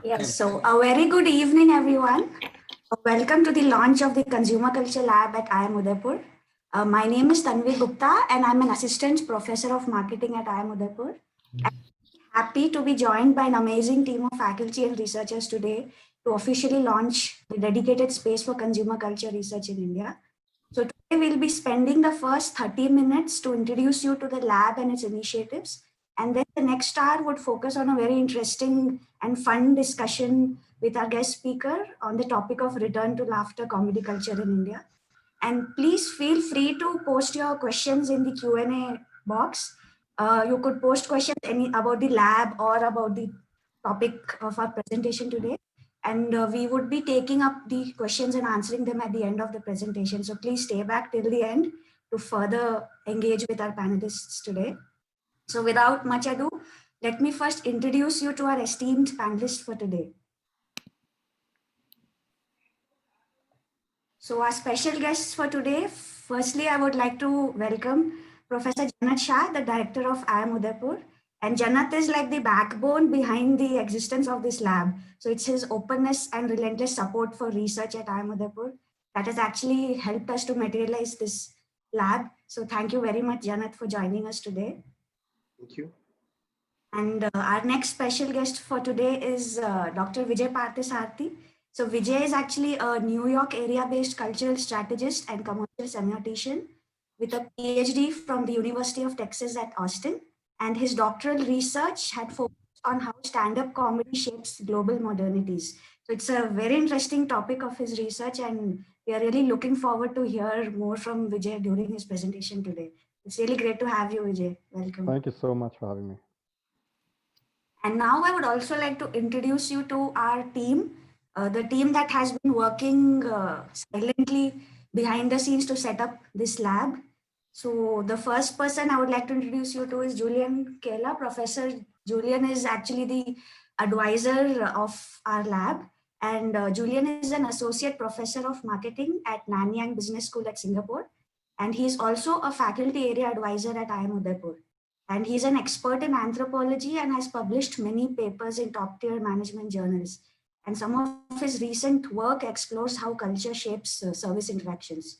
Yes, so a very good evening, everyone. Welcome to the launch of the Consumer Culture Lab at IIM Udaipur. My name is Tanvi Gupta, and I'm an assistant professor of marketing at IIM Udaipur. I'm happy to be joined by an amazing team of faculty and researchers today to officially launch the dedicated space for consumer culture research in India. So today we'll be spending the first 30 minutes to introduce you to the lab and its initiatives. And then the next hour would focus on a very interesting and fun discussion with our guest speaker on the topic of return to laughter comedy culture in India. And please feel free to post your questions in the Q&A box. You could post questions about the lab or about the topic of our presentation today. And we would be taking up the questions and answering them at the end of the presentation. So please stay back till the end to further engage with our panelists today. So without much ado, let me first introduce you to our esteemed panelists for today. So our special guests for today, firstly, I would like to welcome Professor Janat Shah, the director of IIM Udaipur. And Janat is like the backbone behind the existence of this lab. So it's his openness and relentless support for research at IIM Udaipur that has actually helped us to materialize this lab. So thank you very much, Janat, for joining us today. Thank you. And our next special guest for today is Dr. Vijay Parthasarathy. So Vijay is actually a New York area-based cultural strategist and commercial semiotician with a PhD from the University of Texas at Austin. And his doctoral research had focused on how stand-up comedy shapes global modernities. So it's a very interesting topic of his research, and we are really looking forward to hear more from Vijay during his presentation today. It's really great to have you, Vijay. Welcome. Thank you so much for having me. And now I would also like to introduce you to our team, the team that has been working silently behind the scenes to set up this lab. So the first person I would like to introduce you to is Julien Cayla. Professor Julien is actually the advisor of our lab. And Julien is an associate professor of marketing at Nanyang Business School at Singapore. And he's also a faculty area advisor at IIM Udaipur. And he's an expert in anthropology and has published many papers in top tier management journals. And some of his recent work explores how culture shapes service interactions.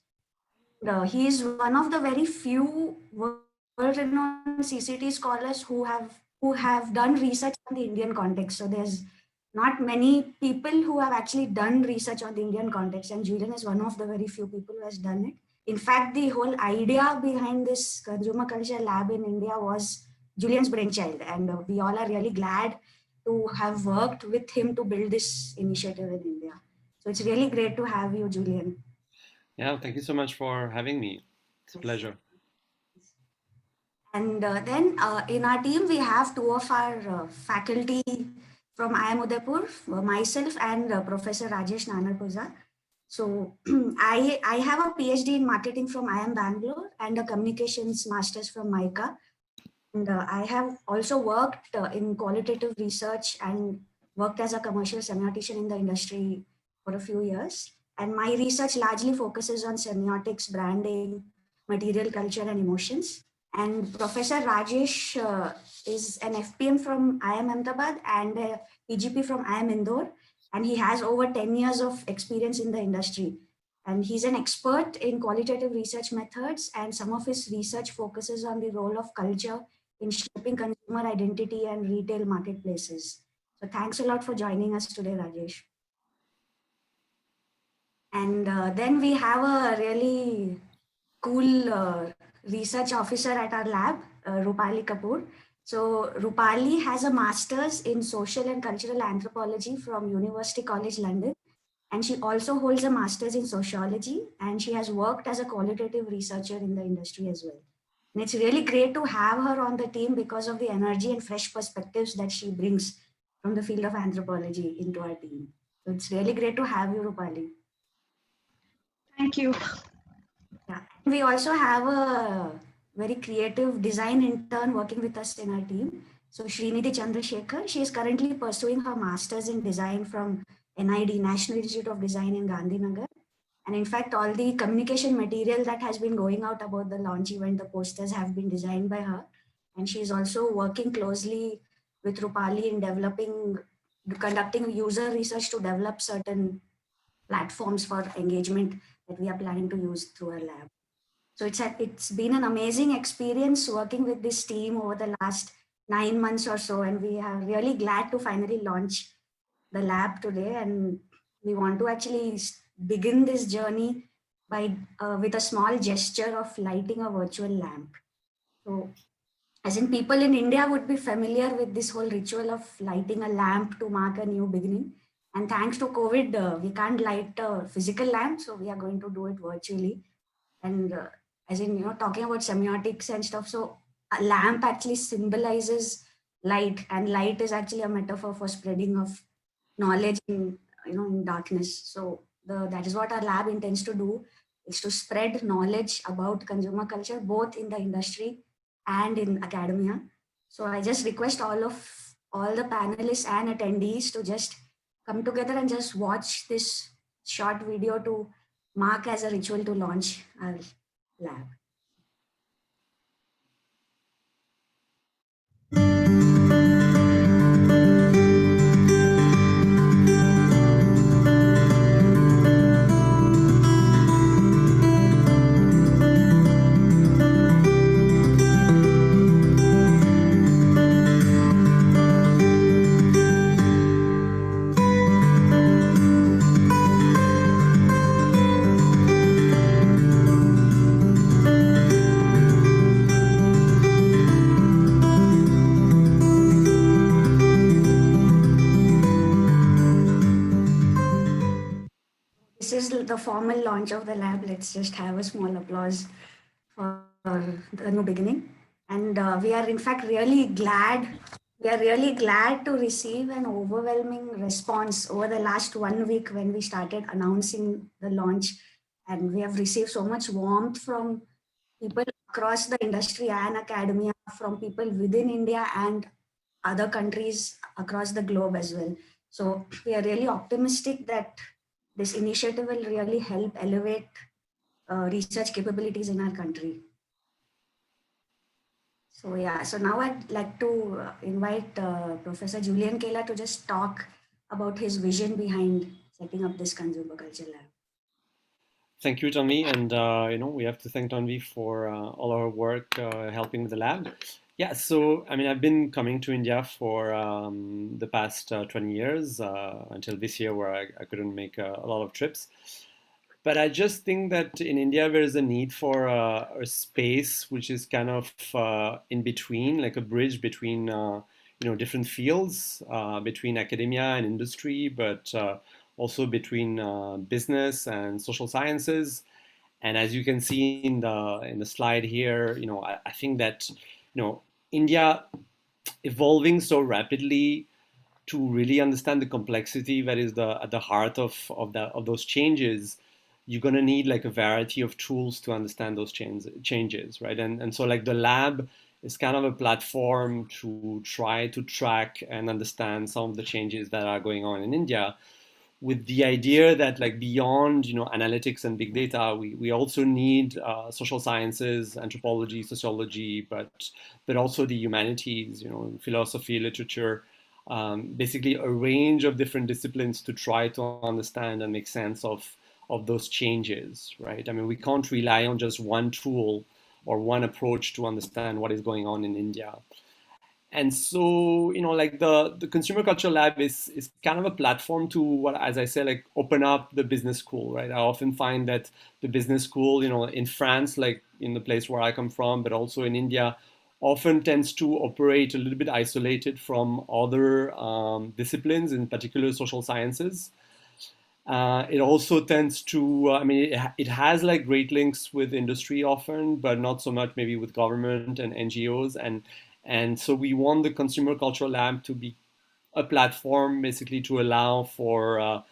He is one of the very few world-renowned CCT scholars who have done research on the Indian context. So there's not many people who have actually done research on the Indian context, and Julien is one of the very few people who has done it. In fact, the whole idea behind this consumer culture lab in India was Julien's brainchild, and we all are really glad to have worked with him to build this initiative in India. So it's really great to have you, Julien. Yeah, thank you so much for having me. It's a pleasure. And then in our team, we have two of our faculty from IIM Udaipur, myself and Professor Rajesh Nanarpuzha. So I have a PhD in marketing from IIM Bangalore and a communications master's from MICA. And I have also worked in qualitative research and worked as a commercial semiotician in the industry for a few years. And my research largely focuses on semiotics, branding, material culture, and emotions. And Professor Rajesh is an FPM from IIM Ahmedabad and a PGP from IIM Indore. And he has over 10 years of experience in the industry. And he's an expert in qualitative research methods, and some of his research focuses on the role of culture in shaping consumer identity and retail marketplaces. So thanks a lot for joining us today, Rajesh. And then we have a really cool research officer at our lab, Rupali Kapoor. So Rupali has a master's in social and cultural anthropology from University College London. And she also holds a master's in sociology, and she has worked as a qualitative researcher in the industry as well. And it's really great to have her on the team because of the energy and fresh perspectives that she brings from the field of anthropology into our team. So it's really great to have you, Rupali. Thank you. Yeah. We also have a very creative design intern working with us in our team. So Srinidhi Chandrasekhar, she is currently pursuing her master's in design from NID, National Institute of Design in Gandhinagar. And in fact, all the communication material that has been going out about the launch event, the posters have been designed by her. And she is also working closely with Rupali in developing conducting user research to develop certain platforms for engagement that we are planning to use through our lab. So it's been an amazing experience working with this team over the last 9 months or so, and we are really glad to finally launch the lab today. And we want to actually begin this journey by with a small gesture of lighting a virtual lamp. So, as in people in India would be familiar with this whole ritual of lighting a lamp to mark a new beginning. And thanks to COVID, we can't light a physical lamp, so we are going to do it virtually. And as in, talking about semiotics and stuff, so a lamp actually symbolizes light, and light is actually a metaphor for spreading of knowledge in, in darkness. So that is what our lab intends to do, is to spread knowledge about consumer culture both in the industry and in academia. So I just request all the panelists and attendees to just come together and just watch this short video to mark as a ritual to launch our lab. This is the formal launch of the lab. Let's just have a small applause for the new beginning. And we are, in fact, really glad. We are really glad to receive an overwhelming response over the last 1 week when we started announcing the launch. And we have received so much warmth from people across the industry and academia, from people within India and other countries across the globe as well. So we are really optimistic that this initiative will really help elevate research capabilities in our country. So yeah, so now I'd like to invite Professor Julien Cayla to just talk about his vision behind setting up this consumer culture lab. Thank you, Tanvi, and we have to thank Tanvi for all our work helping with the lab. Yeah, so I mean, I've been coming to India for the past 20 years until this year, where I couldn't make a lot of trips. But I just think that in India there is a need for a space which is kind of in between, like a bridge between different fields, between academia and industry, but also between business and social sciences. And as you can see in the slide here, I think that India evolving so rapidly to really understand the complexity that is at the heart of those changes, you're going to need like a variety of tools to understand those changes, right? And so like the lab is kind of a platform to try to track and understand some of the changes that are going on in India, with the idea that like beyond analytics and big data, we also need social sciences, anthropology, sociology, but also the humanities, philosophy, literature, basically a range of different disciplines to try to understand and make sense of those changes, right? I mean, we can't rely on just one tool or one approach to understand what is going on in India. And so like the consumer culture lab is kind of a platform to, what, as I say, like open up the business school, right? I often find that the business school, in France, like in the place where I come from, but also in India, often tends to operate a little bit isolated from other disciplines, in particular social sciences. It also tends to, I mean, it has like great links with industry often, but not so much maybe with government and NGOs. And so we want the Consumer Cultural Lab to be a platform basically to allow for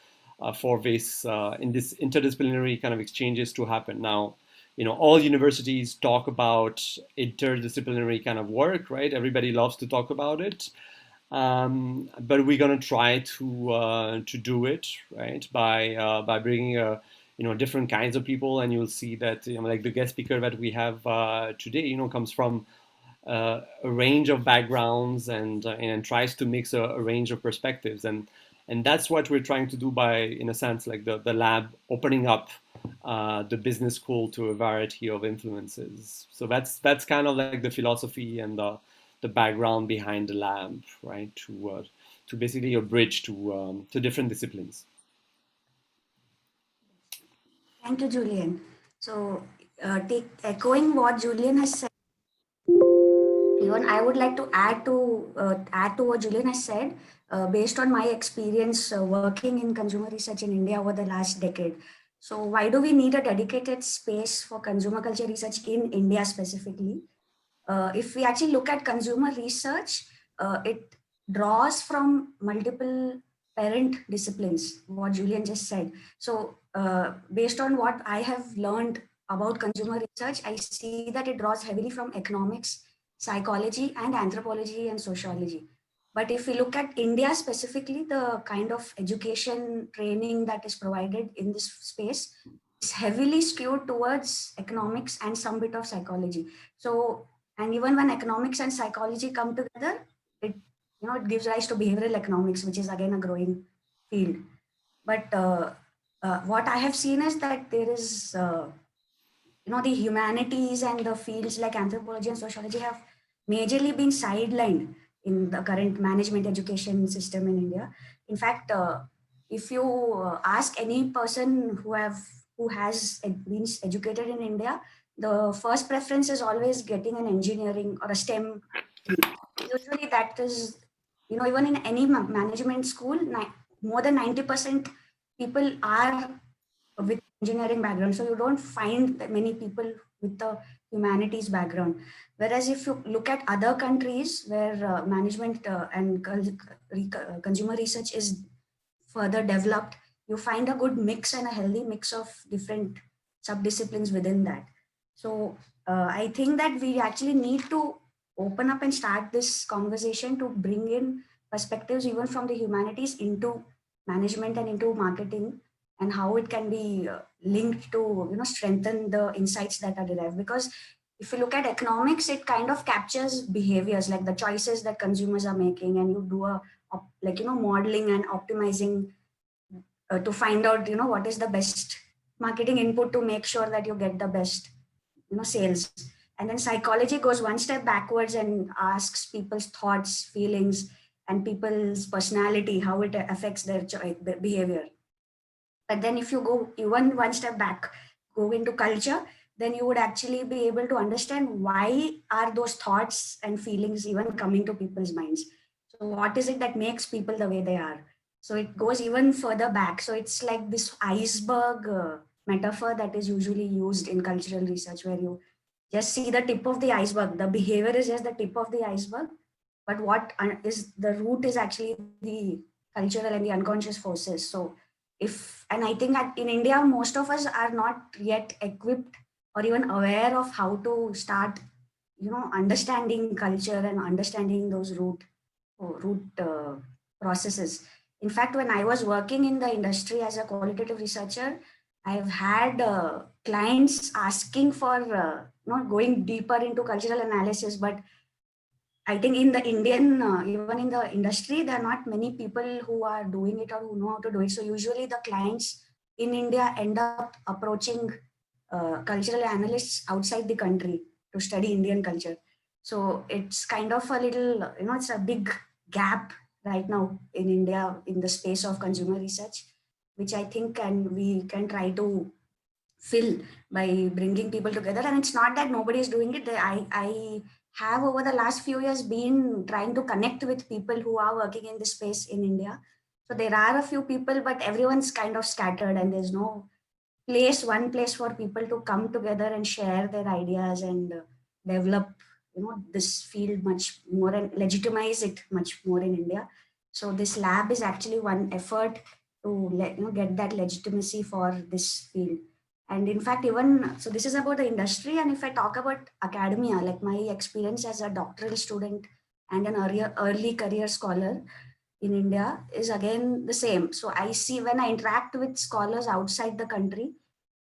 this in this interdisciplinary kind of exchanges to happen. Now, all universities talk about interdisciplinary kind of work, right? Everybody loves to talk about it. But we're gonna try to do it, right, by bringing different kinds of people, and you'll see that like the guest speaker that we have today comes from a range of backgrounds and tries to mix a range of perspectives. And that's what we're trying to do by, in a sense, like the lab opening up the business school to a variety of influences. So that's kind of like the philosophy and the background behind the lab, right? To basically a bridge to different disciplines. Thank you, Julian. So, echoing what Julian has said, even I would like to add to what Julian has said, based on my experience working in consumer research in India over the last decade. So, why do we need a dedicated space for consumer culture research in India specifically? If we actually look at consumer research, it draws from multiple parent disciplines, what Julian just said. So, based on what I have learned about consumer research, I see that it draws heavily from economics, psychology, and anthropology and sociology. But if we look at India specifically, the kind of education training that is provided in this space is heavily skewed towards economics and some bit of psychology. So, and even when economics and psychology come together, it it gives rise to behavioral economics, which is again a growing field. But what I have seen is that there is the humanities and the fields like anthropology and sociology have majorly been sidelined in the current management education system in India. In fact, if you ask any person who has been educated in India, the first preference is always getting an engineering or a STEM. Usually, that is, even in any management school, more than 90% people are with engineering background. So you don't find that many people with the humanities background. Whereas if you look at other countries where management and consumer research is further developed, you find a good mix and a healthy mix of different subdisciplines within that. So I think that we actually need to open up and start this conversation to bring in perspectives even from the humanities into management and into marketing, and how it can be linked to strengthen the insights that are derived. Because if you look at economics, it kind of captures behaviors like the choices that consumers are making, and you do a modeling and optimizing to find out what is the best marketing input to make sure that you get the best sales. And then psychology goes one step backwards and asks people's thoughts, feelings, and people's personality, how it affects their behavior. But then if you go even one step back, go into culture, then you would actually be able to understand why are those thoughts and feelings even coming to people's minds. So what is it that makes people the way they are? So it goes even further back. So it's like this iceberg metaphor that is usually used in cultural research, where you just see the tip of the iceberg. The behavior is just the tip of the iceberg, but what is the root is actually the cultural and the unconscious forces. So and I think that in India, most of us are not yet equipped or even aware of how to start, understanding culture and understanding those root processes. In fact, when I was working in the industry as a qualitative researcher, I've had clients asking for going deeper into cultural analysis, but I think in the Indian, even in the industry, there are not many people who are doing it or who know how to do it. So usually the clients in India end up approaching cultural analysts outside the country to study Indian culture. So it's kind of a little, it's a big gap right now in India in the space of consumer research, which I think we can try to fill by bringing people together. And it's not that nobody is doing it. I have over the last few years been trying to connect with people who are working in this space in India. So there are a few people, but everyone's kind of scattered, and there's no one place for people to come together and share their ideas and develop this field much more and legitimize it much more in India. So this lab is actually one effort to get that legitimacy for this field. And in fact, even so, this is about the industry. And if I talk about academia, like my experience as a doctoral student and an early career scholar in India is again the same. So I see when I interact with scholars outside the country,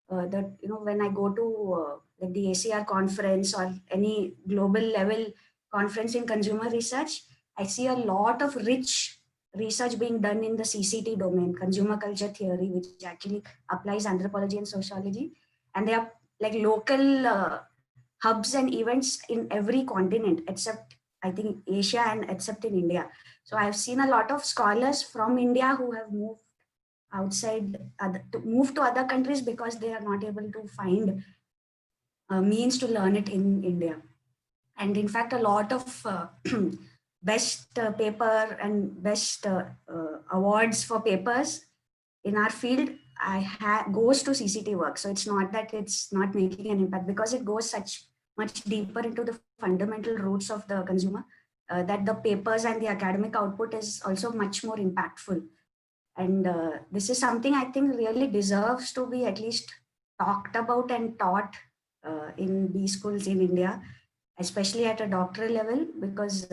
that when I go to like the ACR conference or any global level conference in consumer research, I see a lot of rich research being done in the CCT domain, consumer culture theory, which actually applies anthropology and sociology. And they are like local hubs and events in every continent except I think Asia and except in India. So I've seen a lot of scholars from India who have moved outside, to move to other countries because they are not able to find means to learn it in India. And in fact, a lot of best paper and best awards for papers in our field goes to CCT work. So it's not that it's not making an impact because it goes such much deeper into the fundamental roots of the consumer that the papers and the academic output is also much more impactful. And this is something I think really deserves to be at least talked about and taught in B schools in India, especially at a doctoral level, because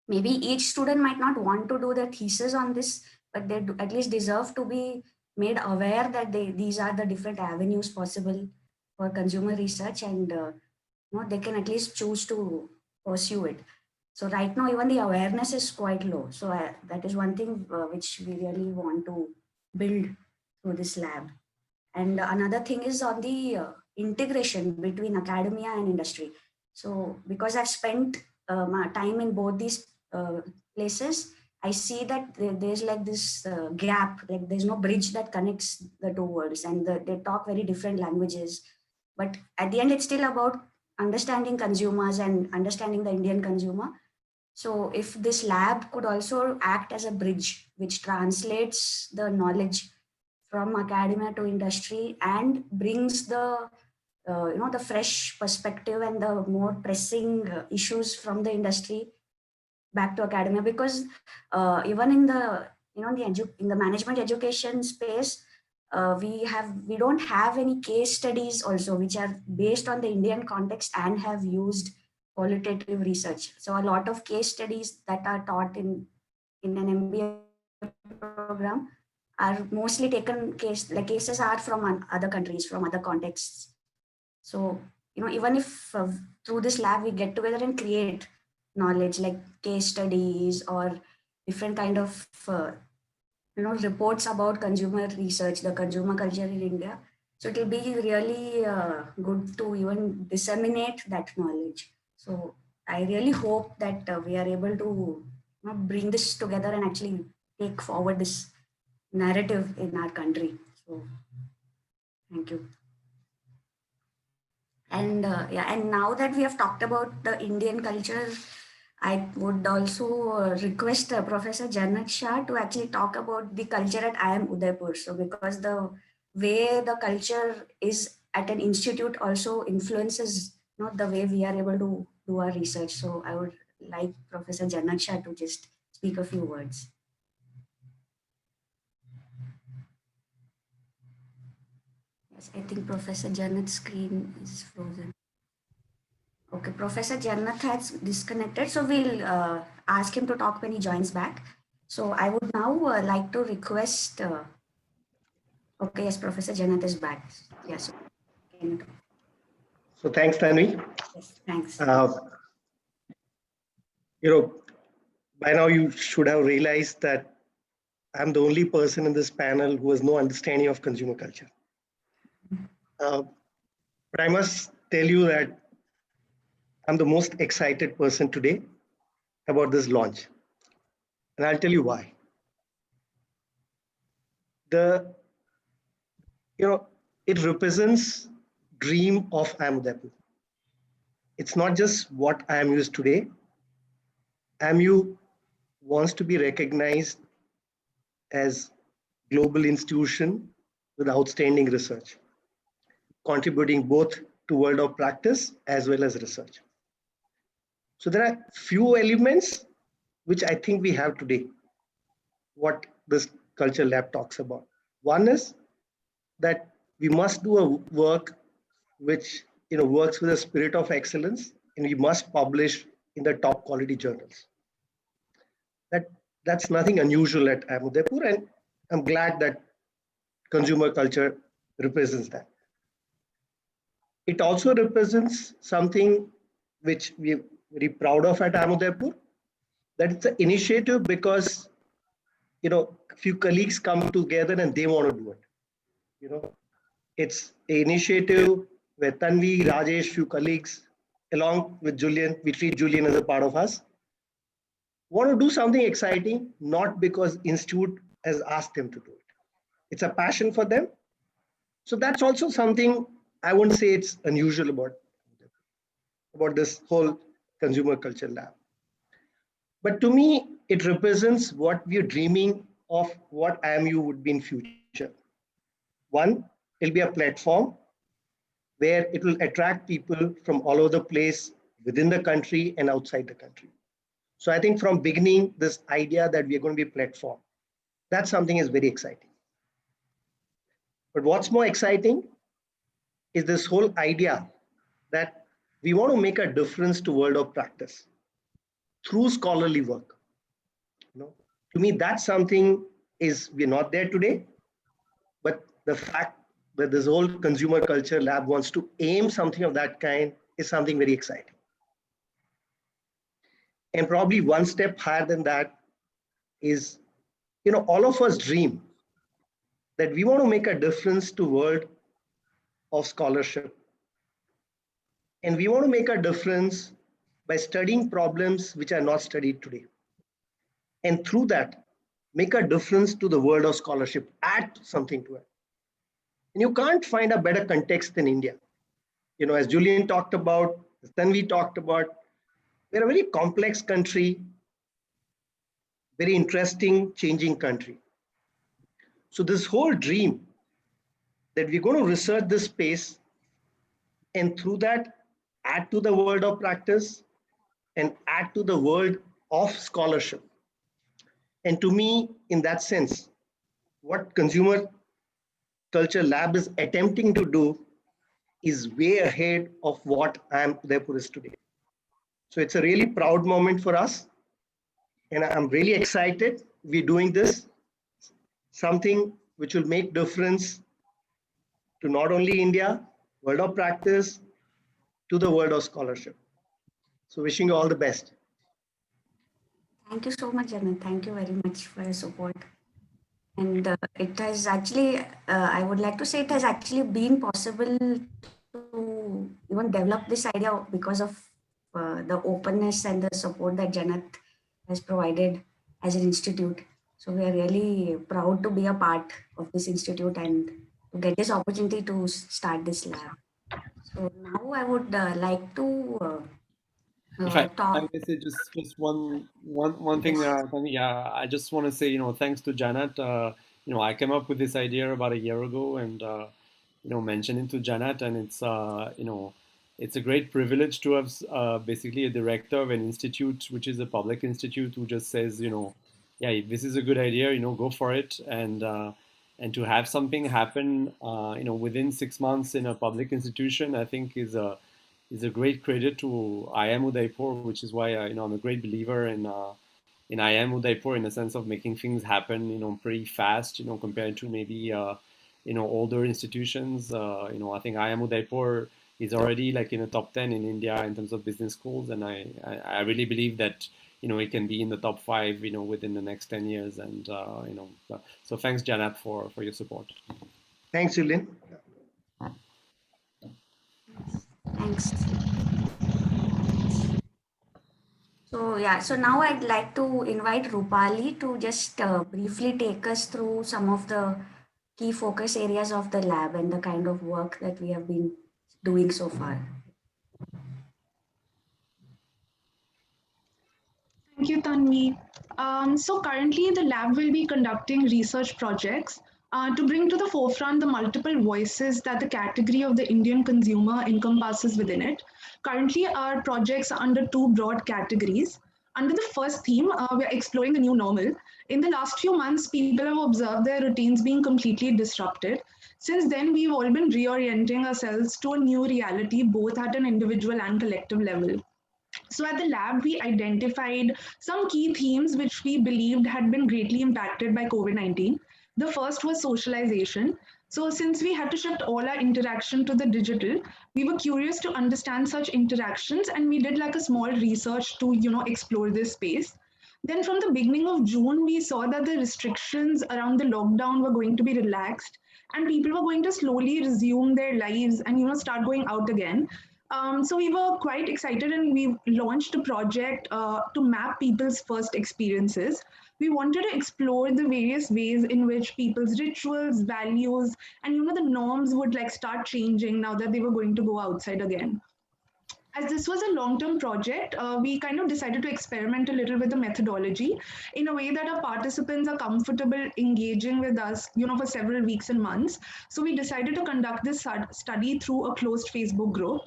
maybe each student might not want to do their thesis on this, but they at least deserve to be made aware that these are the different avenues possible for consumer research, and they can at least choose to pursue it. So right now, even the awareness is quite low. So that is one thing which we really want to build through this lab. And another thing is on the integration between academia and industry. So because I've spent my time in both these places, I see that there's like this gap, like there's no bridge that connects the two worlds, and they talk very different languages. But at the end, it's still about understanding consumers and understanding the Indian consumer. So if this lab could also act as a bridge which translates the knowledge from academia to industry and brings the the fresh perspective and the more pressing issues from the industry back to academia, because even in the in the management education space, we don't have any case studies also which are based on the Indian context and have used qualitative research. So a lot of case studies that are taught in an MBA program are mostly taken cases are from other countries, from other contexts. So even if through this lab we get together and create knowledge like case studies or different kind of reports about consumer research, the consumer culture in India. So it will be really good to even disseminate that knowledge. So I really hope that we are able to bring this together and actually take forward this narrative in our country. So thank you. And and now that we have talked about the Indian culture, I would also request Professor Janat Shah to actually talk about the culture at IIM Udaipur. So because the way the culture is at an institute also influences the way we are able to do our research. So I would like Professor Janat Shah to just speak a few words. Yes, I think Professor Janat's screen is frozen. Okay, Professor Janat has disconnected, so we'll ask him to talk when he joins back. So I would now like to request. Okay, yes, Professor Janat is back. Yes. So thanks, Tanvi. Yes, thanks. By now you should have realized that I'm the only person in this panel who has no understanding of consumer culture. But I must tell you that I'm the most excited person today about this launch. And I'll tell you why. It represents dream of IIM Udaipur. It's not just what IIMU is today. IIMU wants to be recognized as global institution with outstanding research, contributing both to world of practice as well as research. So there are few elements which I think we have today, what this culture lab talks about. One is that we must do a work which works with a spirit of excellence, and we must publish in the top quality journals. That's nothing unusual at IIM Udaipur, and I'm glad that consumer culture represents that. It also represents something which we very proud of at IIM Udaipur, that it's an initiative because, a few colleagues come together and they want to do it. It's an initiative where Tanvi, Rajesh, few colleagues, along with Julien, we treat Julien as a part of us, want to do something exciting, not because institute has asked them to do it. It's a passion for them. So that's also something I wouldn't say it's unusual about this whole consumer culture lab. But to me, it represents what we're dreaming of what IIMU would be in future. One, it'll be a platform where it will attract people from all over the place within the country and outside the country. So I think from beginning, this idea that we are going to be a platform, that's something is very exciting. But what's more exciting is this whole idea that we want to make a difference to world of practice through scholarly work. To me, that's something is we're not there today, but the fact that this whole consumer culture lab wants to aim something of that kind is something very exciting. And probably one step higher than that is, all of us dream that we want to make a difference to world of scholarship. And we want to make a difference by studying problems which are not studied today. And through that, make a difference to the world of scholarship, add something to it. And you can't find a better context than India. As Julien talked about, as Tanvi talked about, we're a very complex country, very interesting, changing country. So this whole dream that we're going to research this space and through that add to the world of practice and add to the world of scholarship. And to me, in that sense, what Consumer Culture Lab is attempting to do is way ahead of what IIM Udaipur is today. So it's a really proud moment for us. And I'm really excited we're doing this, something which will make difference to not only India, world of practice, to the world of scholarship. So wishing you all the best. Thank you so much, Janat. Thank you very much for your support. And it has actually, I would like to say it has actually been possible to even develop this idea because of the openness and the support that Janat has provided as an institute. So we are really proud to be a part of this institute and to get this opportunity to start this lab. So now I would like to If I talk. may say just one thing, Yes. Tanvi, yeah, I just want to say, thanks to Janat. I came up with this idea about a year ago, and mentioned it to Janat, and it's a great privilege to have basically a director of an institute, which is a public institute, who just says, yeah, this is a good idea, go for it, and to have something happen, within 6 months in a public institution, I think is a great credit to IIM Udaipur, which is why I'm a great believer in IIM Udaipur in the sense of making things happen pretty fast compared to maybe older institutions. I think IIM Udaipur is already like in the top 10 in India in terms of business schools, and I really believe that it can be in the top 5 within the next 10 years, and so thanks Janat for your support. Thanks, Julien. Thanks. So yeah, so now I'd like to invite Rupali to just briefly take us through some of the key focus areas of the lab and the kind of work that we have been doing so far. Thank you, Tanvi. So currently, the lab will be conducting research projects to bring to the forefront the multiple voices that the category of the Indian consumer encompasses within it. Currently, our projects are under two broad categories. Under the first theme, we are exploring the new normal. In the last few months, people have observed their routines being completely disrupted. Since then, we've all been reorienting ourselves to a new reality, both at an individual and collective level. So at the lab, we identified some key themes which we believed had been greatly impacted by COVID-19. The first was socialization. So since we had to shift all our interaction to the digital, we were curious to understand such interactions, and we did like a small research to, explore this space. Then from the beginning of June, we saw that the restrictions around the lockdown were going to be relaxed, and people were going to slowly resume their lives and, start going out again. So we were quite excited, and we launched a project to map people's first experiences. We wanted to explore the various ways in which people's rituals, values, and the norms would like start changing now that they were going to go outside again. As this was a long-term project, we kind of decided to experiment a little with the methodology in a way that our participants are comfortable engaging with us, for several weeks and months. So we decided to conduct this study through a closed Facebook group.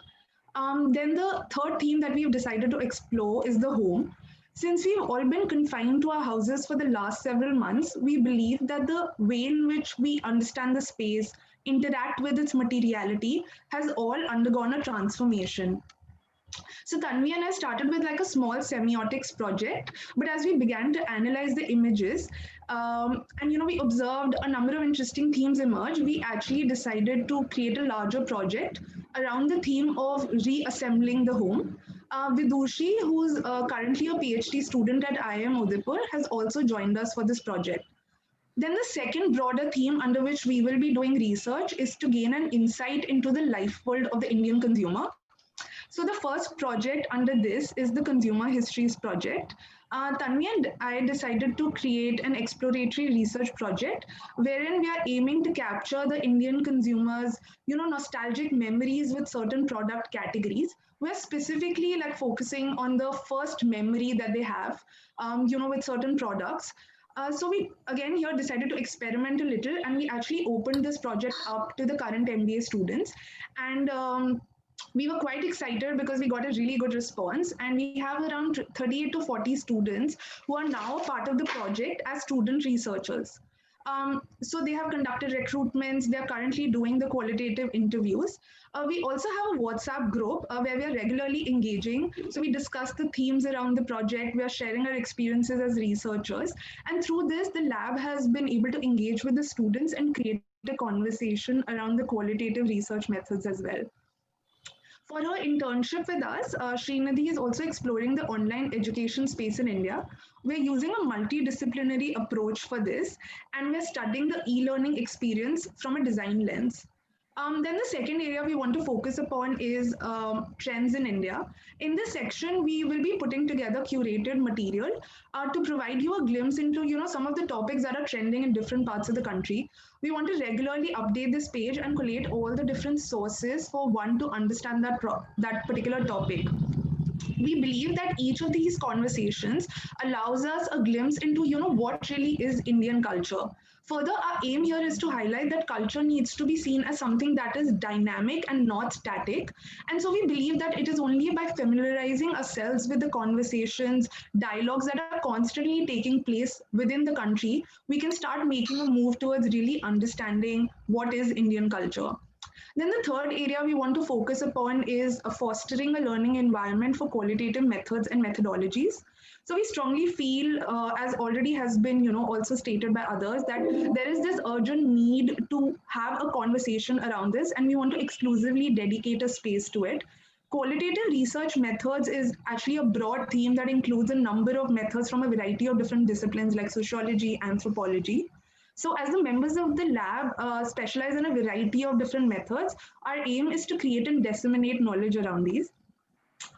Then the third theme that we've decided to explore is the home. Since we've all been confined to our houses for the last several months, we believe that the way in which we understand the space, interact with its materiality, has all undergone a transformation. So Tanvi and I started with like a small semiotics project, but as we began to analyze the images, and we observed a number of interesting themes emerge, we actually decided to create a larger project around the theme of reassembling the home. Vidushi, who's currently a PhD student at IIM Udaipur, has also joined us for this project. Then the second broader theme under which we will be doing research is to gain an insight into the life world of the Indian consumer. So the first project under this is the Consumer Histories Project. Tanvi and I decided to create an exploratory research project wherein we are aiming to capture the Indian consumers, nostalgic memories with certain product categories. We're specifically like focusing on the first memory that they have, with certain products. So we again here decided to experiment a little, and we actually opened this project up to the current MBA students, and we were quite excited because we got a really good response, and we have around 38 to 40 students who are now part of the project as student researchers. So they have conducted recruitments, they are currently doing the qualitative interviews. We also have a WhatsApp group where we are regularly engaging. So we discuss the themes around the project, we are sharing our experiences as researchers, and through this, the lab has been able to engage with the students and create a conversation around the qualitative research methods as well. For her internship with us, Srinidhi is also exploring the online education space in India. We're using a multidisciplinary approach for this, and we're studying the e-learning experience from a design lens. Then the second area we want to focus upon is trends in India. In this section, we will be putting together curated material to provide you a glimpse into some of the topics that are trending in different parts of the country. We want to regularly update this page and collate all the different sources for one to understand that particular topic. We believe that each of these conversations allows us a glimpse into what really is Indian culture. Further, our aim here is to highlight that culture needs to be seen as something that is dynamic and not static. And so we believe that it is only by familiarizing ourselves with the conversations, dialogues that are constantly taking place within the country, we can start making a move towards really understanding what is Indian culture. Then the third area we want to focus upon is fostering a learning environment for qualitative methods and methodologies. So we strongly feel, as already has been, also stated by others, that there is this urgent need to have a conversation around this, and we want to exclusively dedicate a space to it. Qualitative research methods is actually a broad theme that includes a number of methods from a variety of different disciplines like sociology, anthropology. So, as the members of the lab specialize in a variety of different methods, our aim is to create and disseminate knowledge around these.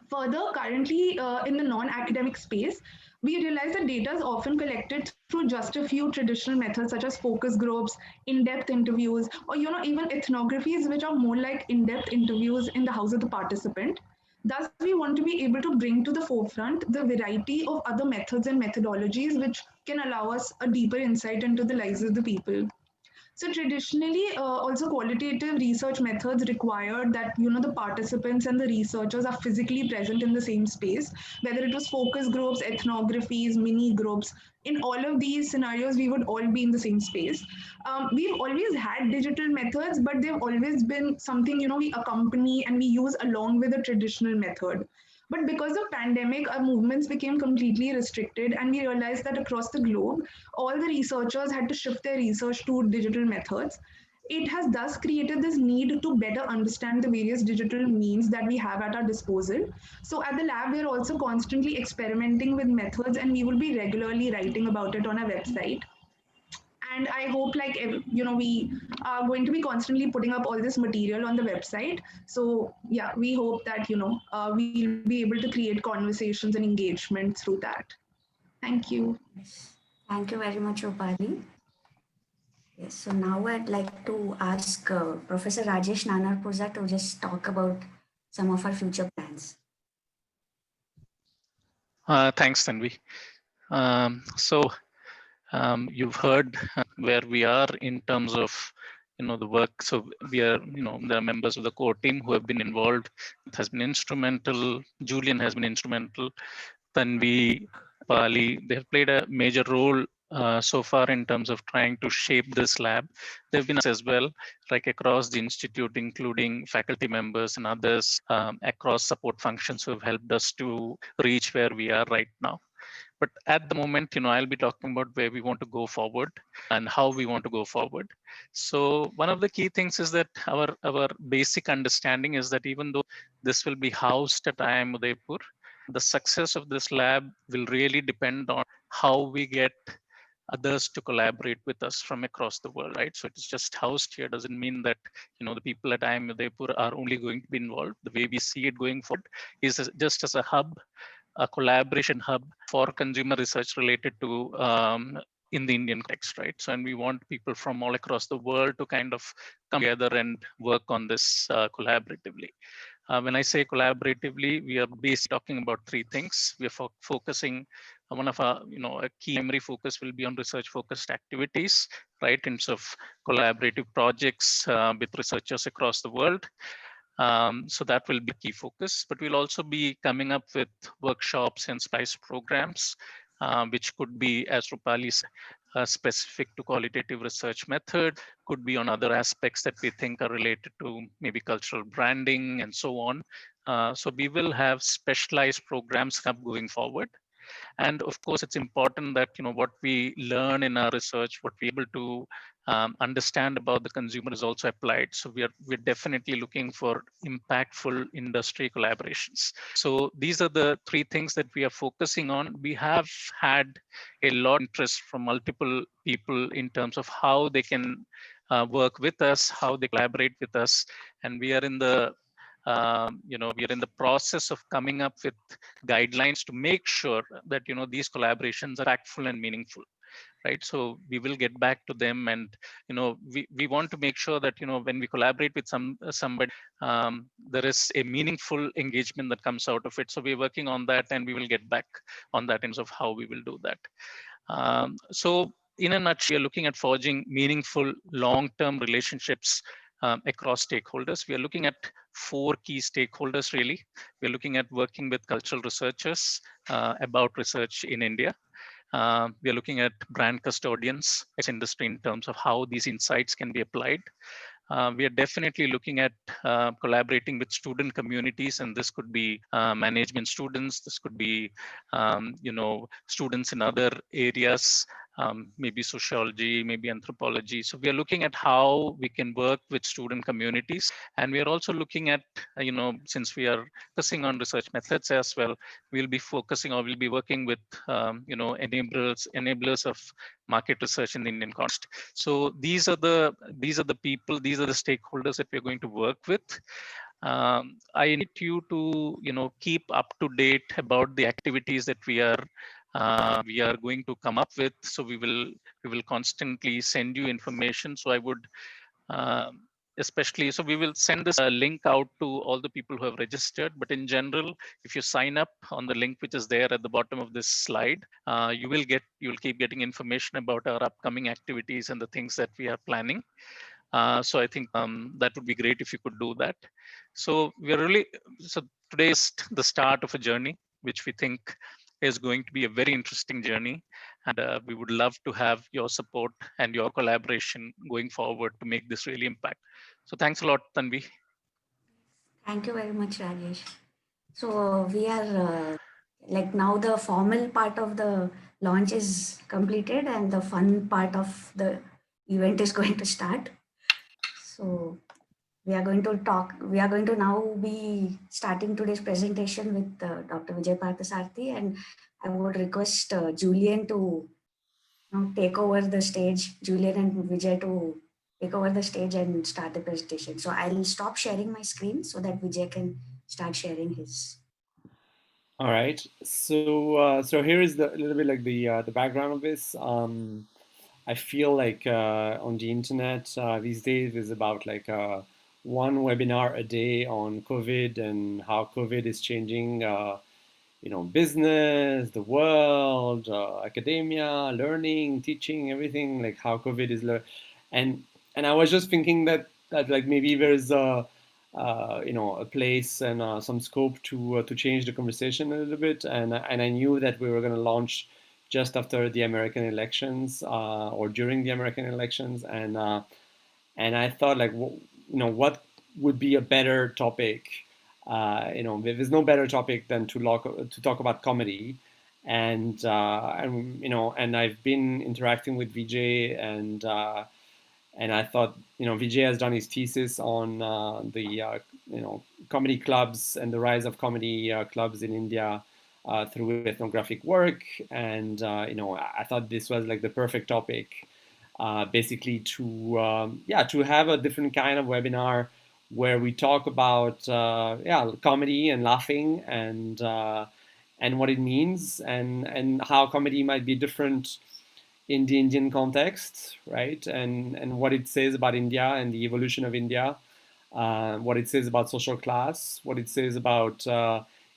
Further, currently in the non-academic space, we realize that data is often collected through just a few traditional methods such as focus groups, in-depth interviews, or even ethnographies, which are more like in-depth interviews in the house of the participant. Thus, we want to be able to bring to the forefront the variety of other methods and methodologies which can allow us a deeper insight into the lives of the people. So traditionally, also qualitative research methods required that the participants and the researchers are physically present in the same space, whether it was focus groups, ethnographies, mini groups. In all of these scenarios, we would all be in the same space. We've always had digital methods, but they've always been something we accompany and we use along with the traditional method. But because of pandemic, our movements became completely restricted, and we realized that across the globe, all the researchers had to shift their research to digital methods. It has thus created this need to better understand the various digital means that we have at our disposal. So at the lab, we're also constantly experimenting with methods, and we will be regularly writing about it on our website. And I hope, like, we are going to be constantly putting up all this material on the website. So yeah, we hope that we'll be able to create conversations and engagement through that. Thank you. Yes. Thank you very much, Rupali. Yes, so now I'd like to ask Professor Rajesh Nanarpuzha to just talk about some of our future plans. Thanks, Tanvi. You've heard where we are in terms of the work. So we are there are members of the core team who have been involved. It has been instrumental. Julien has been instrumental. Tanvi, Pali, they have played a major role so far in terms of trying to shape this lab. They've been as well, like across the institute, including faculty members and others across support functions who have helped us to reach where we are right now. But at the moment, I'll be talking about where we want to go forward and how we want to go forward. So one of the key things is that our basic understanding is that even though this will be housed at IIM Udaipur, the success of this lab will really depend on how we get others to collaborate with us from across the world, right? So it's just housed here doesn't mean that the people at IIM Udaipur are only going to be involved. The way we see it going forward is just as a hub, a collaboration hub for consumer research related to in the Indian context, right? So, and we want people from all across the world to kind of come together and work on this collaboratively. When I say collaboratively, we are basically talking about three things. We are focusing. One of our, a key primary focus will be on research-focused activities, right? In terms of collaborative projects with researchers across the world. So that will be key focus, but we'll also be coming up with workshops and spice programs, which could be, as Rupali said, specific to qualitative research method, could be on other aspects that we think are related to maybe cultural branding and so on. So we will have specialized programs going forward. And of course, it's important that what we learn in our research, what we're able to understand about the consumer is also applied. So we're definitely looking for impactful industry collaborations. So these are the three things that we are focusing on. We have had a lot of interest from multiple people in terms of how they can work with us, how they collaborate with us, and we are in the we are in the process of coming up with guidelines to make sure that these collaborations are impactful and meaningful, right? So we will get back to them, and we want to make sure that when we collaborate with somebody, there is a meaningful engagement that comes out of it. So we're working on that, and we will get back on that in terms of how we will do that. So in a nutshell, we are looking at forging meaningful long-term relationships across stakeholders. We are looking at four key stakeholders, really. We're looking at working with cultural researchers about research in India. We are looking at brand custodians, industry in terms of how these insights can be applied. We are definitely looking at collaborating with student communities, and this could be management students, this could be students in other areas, maybe sociology, maybe anthropology. So we are looking at how we can work with student communities, and we are also looking at since we are focusing on research methods as well, we'll be focusing or we'll be working with enablers of market research in the Indian context. So these are the people, these are the stakeholders that we're going to work with. I need you to keep up to date about the activities that we are going to come up with. So we will constantly send you information. So I would especially, so we will send this link out to all the people who have registered, but in general, if you sign up on the link which is there at the bottom of this slide, you'll keep getting information about our upcoming activities and the things that we are planning. So I think that would be great if you could do that. So today is the start of a journey, which we think is going to be a very interesting journey. And we would love to have your support and your collaboration going forward to make this really impact. So thanks a lot, Tanvi. Thank you very much, Rajesh. So we are like now the formal part of the launch is completed and the fun part of the event is going to start. So we are going to now be starting today's presentation with Dr. Vijay Parthasarathy, and I would request Julian to take over the stage, Julian and Vijay to take over the stage and start the presentation. So I'll stop sharing my screen so that Vijay can start sharing his. All right. So here is a little bit like the background of this. I feel like on the internet these days is about like one webinar a day on COVID and how COVID is changing, business, the world, academia, learning, teaching, everything. Like how COVID is, and I was just thinking that like maybe there's a place and some scope to change the conversation a little bit. And I knew that we were going to launch just after the American elections or during the American elections, and I thought like what would be a better topic. There's no better topic than to talk about comedy, and I've been interacting with Vijay, and I thought, Vijay has done his thesis on the comedy clubs and the rise of comedy clubs in India through ethnographic work, and I thought this was like the perfect topic, basically to have a different kind of webinar where we talk about comedy and laughing and what it means and how comedy might be different in the Indian context, right? And what it says about India and the evolution of India, what it says about social class, what it says about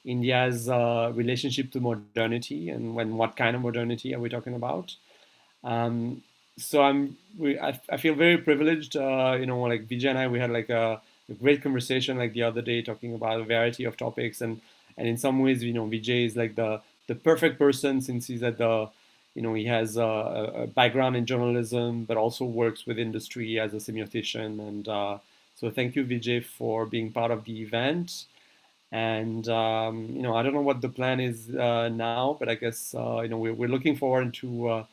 India's relationship to modernity, and what kind of modernity are we talking about? So I feel very privileged. Like Vijay and I, we had like a great conversation like the other day talking about a variety of topics, and in some ways, Vijay is like the perfect person since he's at the he has a background in journalism, but also works with industry as a semiotician. And so thank you, Vijay, for being part of the event. And I don't know what the plan is now, but I guess we're looking forward to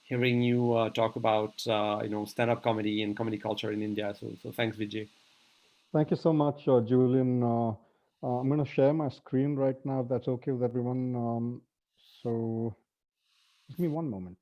hearing you talk about stand-up comedy and comedy culture in India. So thanks, Vijay. Thank you so much, Julian. I'm going to share my screen right now, if that's okay with everyone. So give me one moment.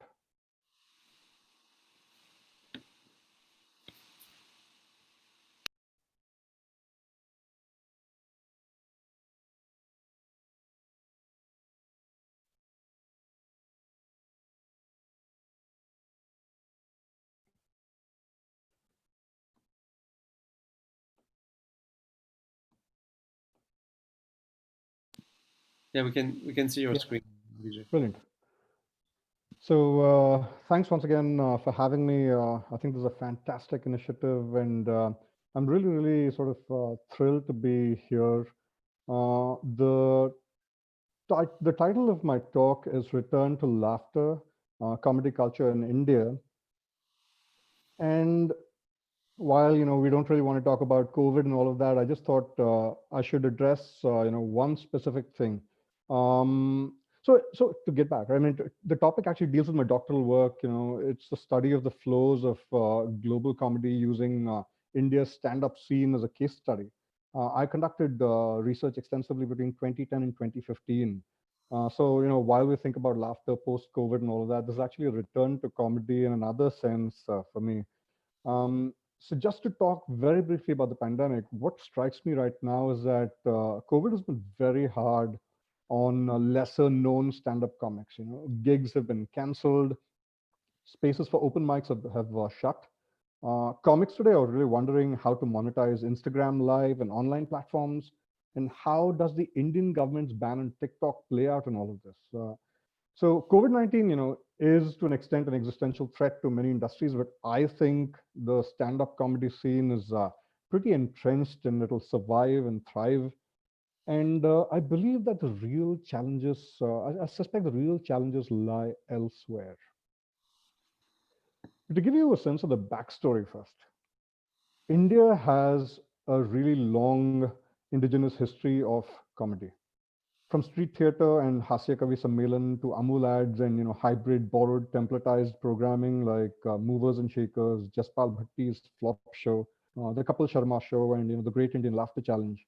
Yeah, we can see your Yeah, screen, Vijay. brilliant. So thanks once again for having me. I think this is a fantastic initiative, and I'm really, really sort of thrilled to be here. The the title of my talk is Return to Laughter, Comedy Culture in India. And while we don't really want to talk about COVID and all of that, I just thought I should address one specific thing. So to get back, I mean, the topic actually deals with my doctoral work. It's the study of the flows of global comedy using India's stand-up scene as a case study. I conducted research extensively between 2010 and 2015. So while we think about laughter post-COVID and all of that, there's actually a return to comedy in another sense for me. So just to talk very briefly about the pandemic, what strikes me right now is that COVID has been very hard on lesser known stand-up comics. Gigs have been canceled, spaces for open mics have shut. Comics today are really wondering how to monetize Instagram Live and online platforms, and how does the Indian government's ban on TikTok play out in all of this? So COVID-19, is to an extent an existential threat to many industries, but I think the stand-up comedy scene is pretty entrenched and it'll survive and thrive. And I believe that the real challenges, I suspect the real challenges lie elsewhere. To give you a sense of the backstory first, India has a really long indigenous history of comedy. From street theater and Hasya Kavi Sammelan to Amul ads and hybrid borrowed templatized programming like Movers and Shakers, Jaspal Bhatti's flop show, the Kapil Sharma Show, and the Great Indian Laughter Challenge.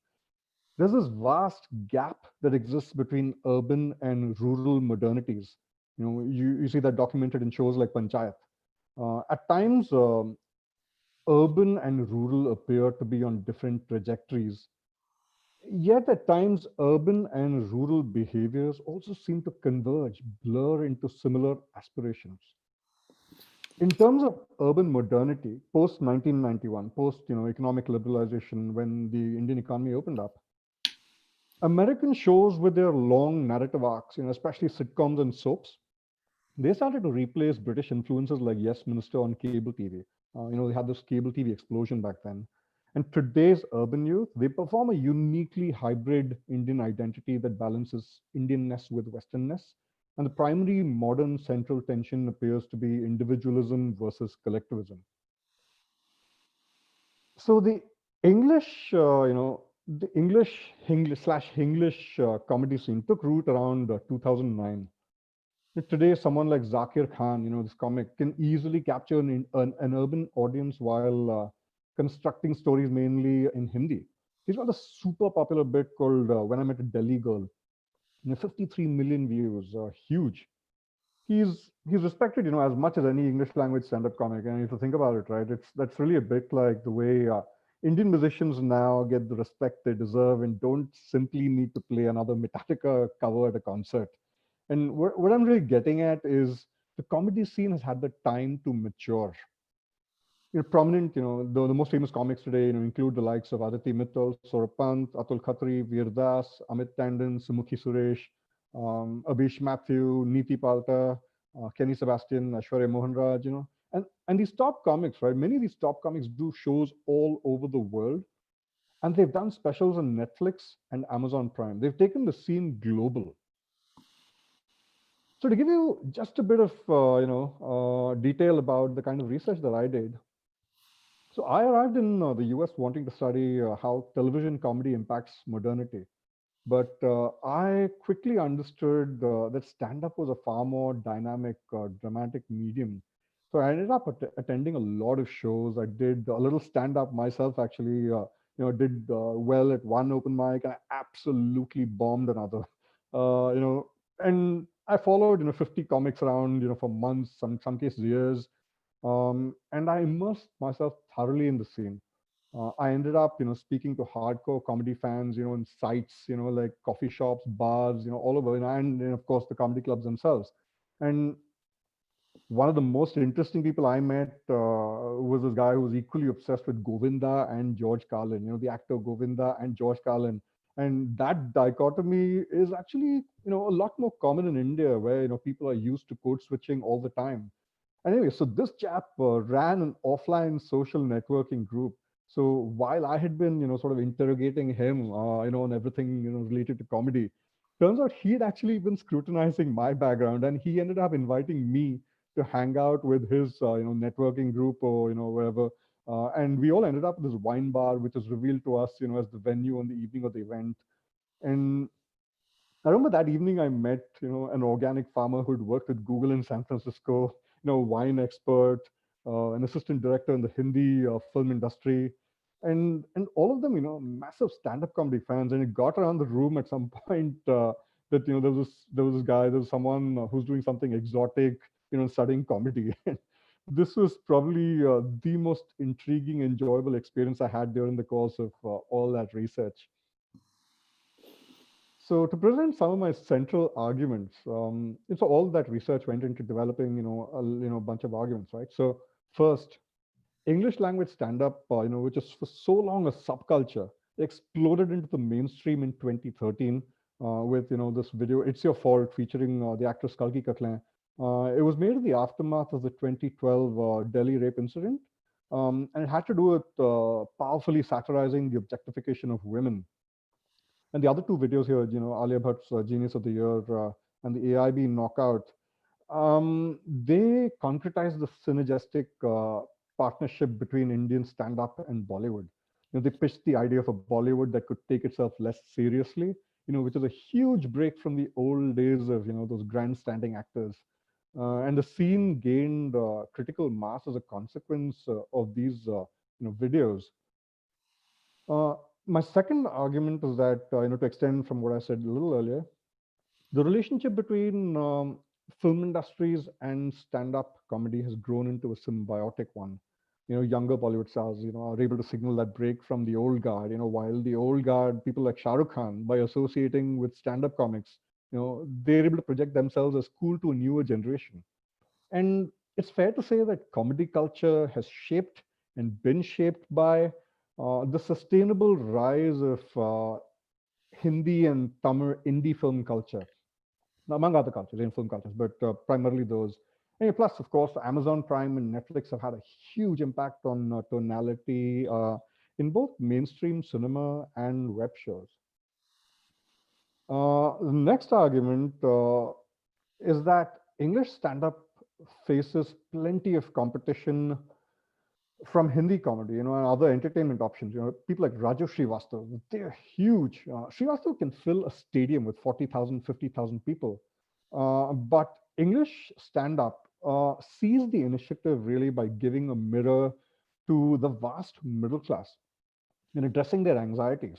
There's this vast gap that exists between urban and rural modernities. You see that documented in shows like Panchayat. At times, urban and rural appear to be on different trajectories. Yet at times, urban and rural behaviors also seem to converge, blur into similar aspirations. In terms of urban modernity, post 1991, post economic liberalization, when the Indian economy opened up, American shows with their long narrative arcs, especially sitcoms and soaps, they started to replace British influences like Yes Minister on cable TV. They had this cable TV explosion back then. And today's urban youth, they perform a uniquely hybrid Indian identity that balances Indianness with Westernness. And the primary modern central tension appears to be individualism versus collectivism. So the English slash English comedy scene took root around 2009. Today, someone like Zakir Khan, this comic, can easily capture an urban audience while constructing stories mainly in Hindi. He's got a super popular bit called When I Met a Delhi Girl. 53 million views, huge. He's respected, as much as any English language stand-up comic. And if you think about it, right, that's really a bit like the way Indian musicians now get the respect they deserve and don't simply need to play another Metallica cover at a concert. And what I'm really getting at is the comedy scene has had the time to mature. Prominent, the most famous comics today, include the likes of Aditi Mittal, Saurabh Pant, Atul Khatri, Veer Das, Amit Tandon, Sumukhi Suresh, Abhish Matthew, Neeti Palta, Kenny Sebastian, Aishwarya Mohanraj, and these top comics, right? Many of these top comics do shows all over the world, and they've done specials on Netflix and Amazon Prime. They've taken the scene global. So to give you just a bit of detail about the kind of research that I did, so I arrived in the US wanting to study how television comedy impacts modernity. But I quickly understood that stand-up was a far more dynamic, dramatic medium. So I ended up attending a lot of shows. I did a little stand-up myself, actually. Did well at one open mic, and I absolutely bombed another. And I followed 50 comics around for months, some cases years, and I immersed myself thoroughly in the scene. I ended up, speaking to hardcore comedy fans, in sites, like coffee shops, bars, all over, and of course the comedy clubs themselves. And one of the most interesting people I met was this guy who was equally obsessed with Govinda and George Carlin, the actor Govinda and George Carlin. And that dichotomy is actually, a lot more common in India, where, people are used to code switching all the time. Anyway, so this chap ran an offline social networking group. So while I had been, sort of interrogating him, on everything, related to comedy, turns out he had actually been scrutinizing my background, and he ended up inviting me to hang out with his, networking group or, wherever. And we all ended up at this wine bar, which was revealed to us, as the venue on the evening of the event. And I remember that evening I met, an organic farmer who'd worked with Google in San Francisco, wine expert, an assistant director in the Hindi film industry, and all of them, massive stand-up comedy fans. And it got around the room at some point that there was this guy, there was someone who's doing something exotic, studying comedy. This was probably the most intriguing, enjoyable experience I had during the course of all that research. So to present some of my central arguments, so all that research went into developing, a bunch of arguments, right? So first, English language stand-up, which is for so long a subculture, exploded into the mainstream in 2013 with, this video, It's Your Fault, featuring the actress Kalki Koechlin. It was made in the aftermath of the 2012 Delhi rape incident, and it had to do with powerfully satirizing the objectification of women. And the other two videos here, Alia Bhatt's Genius of the Year and the AIB Knockout, they concretize the synergistic partnership between Indian stand-up and Bollywood. They pitched the idea of a Bollywood that could take itself less seriously, which is a huge break from the old days of, those grandstanding actors. And the scene gained critical mass as a consequence of these videos. Uh, my second argument is that, to extend from what I said a little earlier, the relationship between film industries and stand-up comedy has grown into a symbiotic one. Younger Bollywood stars, are able to signal that break from the old guard. While the old guard, people like Shah Rukh Khan, by associating with stand-up comics, they're able to project themselves as cool to a newer generation. And it's fair to say that comedy culture has shaped and been shaped by the sustainable rise of Hindi and Tamil indie film culture, among other cultures, in film cultures, but primarily those. And plus, of course, Amazon Prime and Netflix have had a huge impact on tonality in both mainstream cinema and web shows. The next argument is that English stand-up faces plenty of competition from Hindi comedy, and other entertainment options. People like Raju Srivastav, they're huge. Srivastav can fill a stadium with 40,000, 50,000 people. But English stand-up sees the initiative really by giving a mirror to the vast middle class and addressing their anxieties.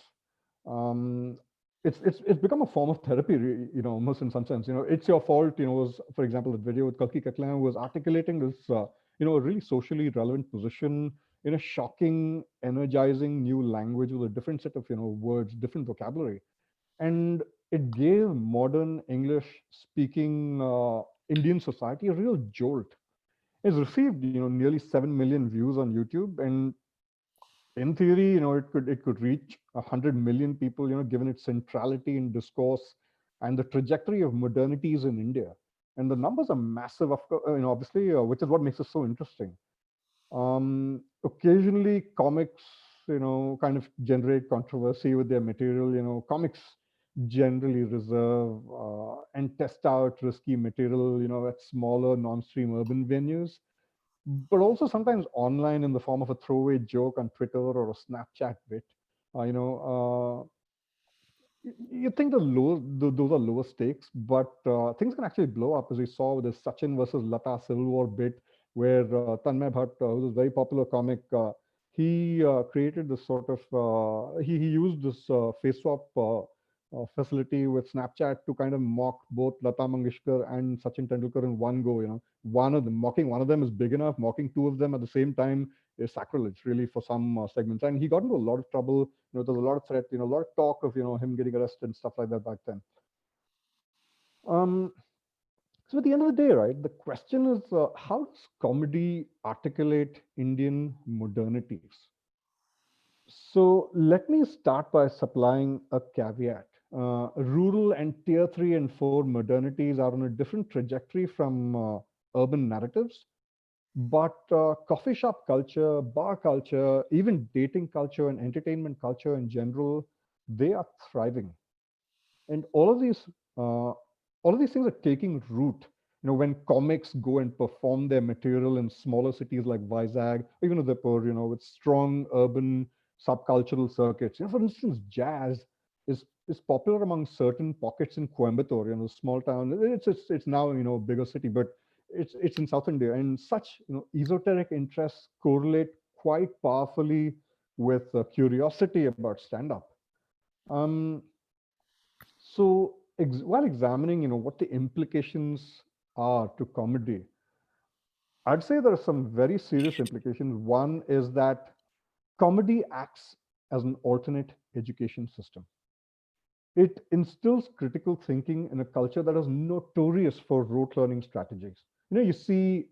Um, it's become a form of therapy, almost in some sense. It's your fault. Was, for example, the video with Kalki Kaklan was articulating this, a really socially relevant position in a shocking, energizing new language with a different set of, words, different vocabulary, and it gave modern English speaking Indian society a real jolt. It's received, nearly 7 million views on YouTube, and in theory, it could reach 100 million people, given its centrality in discourse and the trajectory of modernities in India. And the numbers are massive, of course, obviously, which is what makes it so interesting. Occasionally, comics, kind of generate controversy with their material. Comics generally reserve and test out risky material, at smaller non-stream urban venues, but also sometimes online in the form of a throwaway joke on Twitter or a Snapchat bit. You think those are lower stakes, but things can actually blow up, as we saw with the Sachin versus Lata Civil War bit, where Tanmay Bhatt, who's a very popular comic, he created this sort of he used this face swap facility with Snapchat to kind of mock both Lata Mangeshkar and Sachin Tendulkar in one go. One of them mocking one of them is big enough, mocking two of them at the same time is sacrilege, really, for some segments. And he got into a lot of trouble. There was a lot of threat, a lot of talk of, him getting arrested and stuff like that back then. Um, so at the end of the day, right, the question is, how does comedy articulate Indian modernities? So let me start by supplying a caveat. Rural and tier 3 and 4 modernities are on a different trajectory from urban narratives. But coffee shop culture, bar culture, even dating culture and entertainment culture in general, they are thriving. And all of these things are taking root. When comics go and perform their material in smaller cities like Vizag, even Udaipur, with strong urban subcultural circuits. For instance, jazz is popular among certain pockets in Coimbatore, small town. It's now a bigger city, but it's in South India, and such esoteric interests correlate quite powerfully with curiosity about stand-up. Um, so while examining, what the implications are to comedy, I'd say there are some very serious implications. One is that comedy acts as an alternate education system. It instills critical thinking in a culture that is notorious for rote learning strategies. You see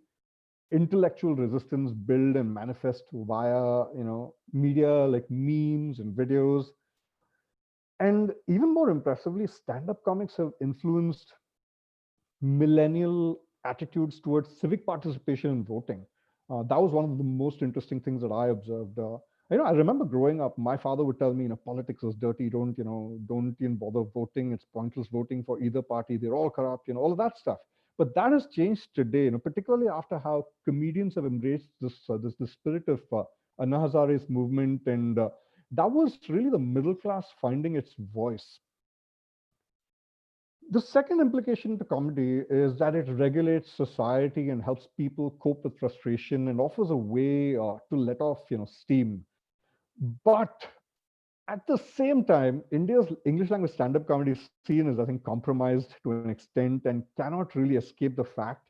intellectual resistance build and manifest via, media like memes and videos. And even more impressively, stand-up comics have influenced millennial attitudes towards civic participation in voting. That was one of the most interesting things that I observed. I remember growing up, my father would tell me, politics is dirty. Don't even bother voting. It's pointless voting for either party. They're all corrupt, all of that stuff. But that has changed today, particularly after how comedians have embraced this spirit of Anna Hazare's movement, and that was really the middle class finding its voice. The second implication to comedy is that it regulates society and helps people cope with frustration and offers a way to let off, steam. But at the same time, India's English language stand-up comedy scene is, I think, compromised to an extent and cannot really escape the fact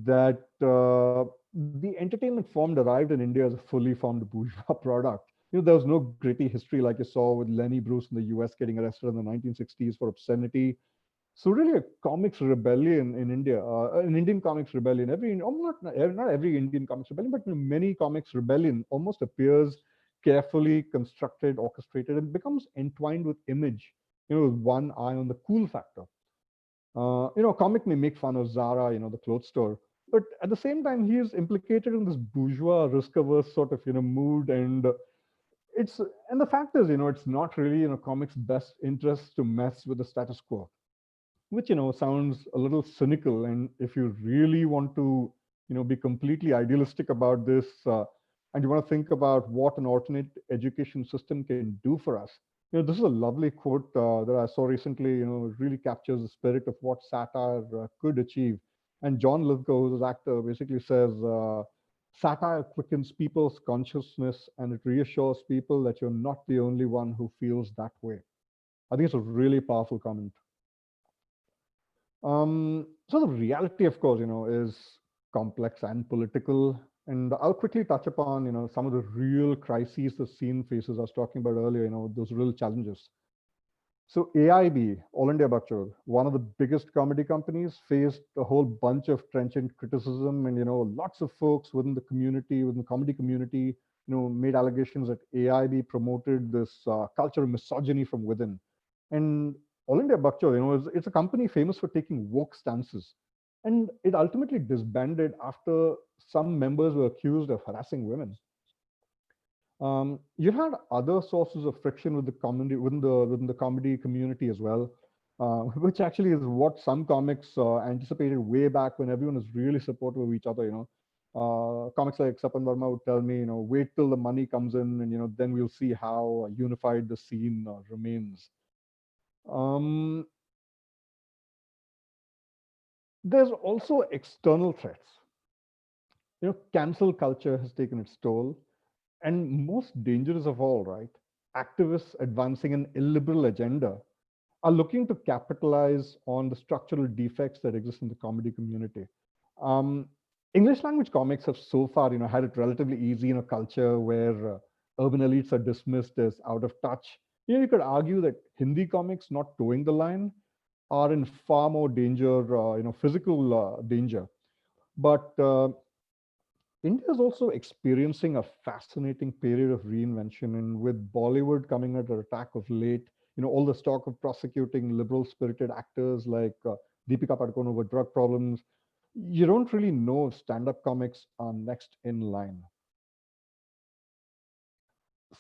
that the entertainment form derived in India as a fully formed bourgeois product. There was no gritty history like you saw with Lenny Bruce in the US getting arrested in the 1960s for obscenity. So really, a comics rebellion in India, an Indian comics rebellion. Not every Indian comics rebellion, but many comics rebellion almost appears carefully constructed, orchestrated, and becomes entwined with image. With one eye on the cool factor. A comic may make fun of Zara, the clothes store, but at the same time, he is implicated in this bourgeois, risk-averse sort of, mood, it's and the fact is, it's not really, comics' best interest to mess with the status quo, which sounds a little cynical. And if you really want to be completely idealistic about this, and you want to think about what an alternate education system can do for us, this is a lovely quote that I saw recently. It really captures the spirit of what satire could achieve. And John Lithgow, who's an actor, basically says satire quickens people's consciousness and it reassures people that you're not the only one who feels that way. I think it's a really powerful comment. So the reality, of course, is complex and political. And I'll quickly touch upon, some of the real crises the scene faces. I was talking about earlier, those real challenges. So AIB, All India Bachchan, one of the biggest comedy companies, faced a whole bunch of trenchant criticism, and lots of folks within the community, within the comedy community, made allegations that AIB promoted this culture of misogyny from within. And All India Bachchan, it's a company famous for taking woke stances, and it ultimately disbanded after some members were accused of harassing women. You had other sources of friction with the comedy within the comedy community as well, which actually is what some comics anticipated way back when everyone was really supportive of each other. Comics like Sapan Verma would tell me, wait till the money comes in, and then we'll see how unified the scene remains. Um, there's also external threats. Cancel culture has taken its toll. And most dangerous of all, right? Activists advancing an illiberal agenda are looking to capitalize on the structural defects that exist in the comedy community. Um, English language comics have so far, had it relatively easy in a culture where urban elites are dismissed as out of touch. You could argue that Hindi comics not towing the line are in far more danger, physical danger. But India is also experiencing a fascinating period of reinvention, and with Bollywood coming under attack of late, all the talk of prosecuting liberal-spirited actors like Deepika Padukone over drug problems, you don't really know if stand-up comics are next in line.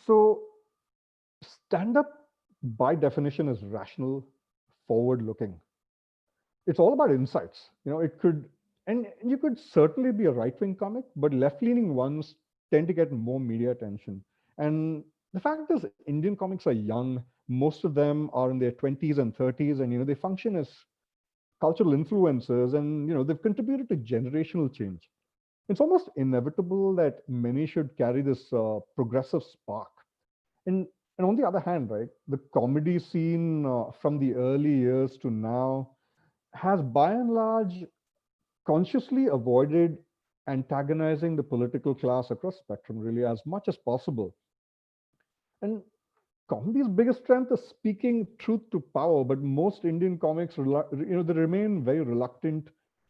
So, stand-up, by definition, is rational, forward-looking. It's all about insights. It could, and you could certainly be a right-wing comic, but left-leaning ones tend to get more media attention. And the fact is, Indian comics are young. Most of them are in their 20s and 30s, and they function as cultural influencers, and they've contributed to generational change. It's almost inevitable that many should carry this progressive spark. And and on the other hand, right, the comedy scene from the early years to now has by and large consciously avoided antagonizing the political class across spectrum really as much as possible. And comedy's biggest strength is speaking truth to power, but most Indian comics, they remain very reluctant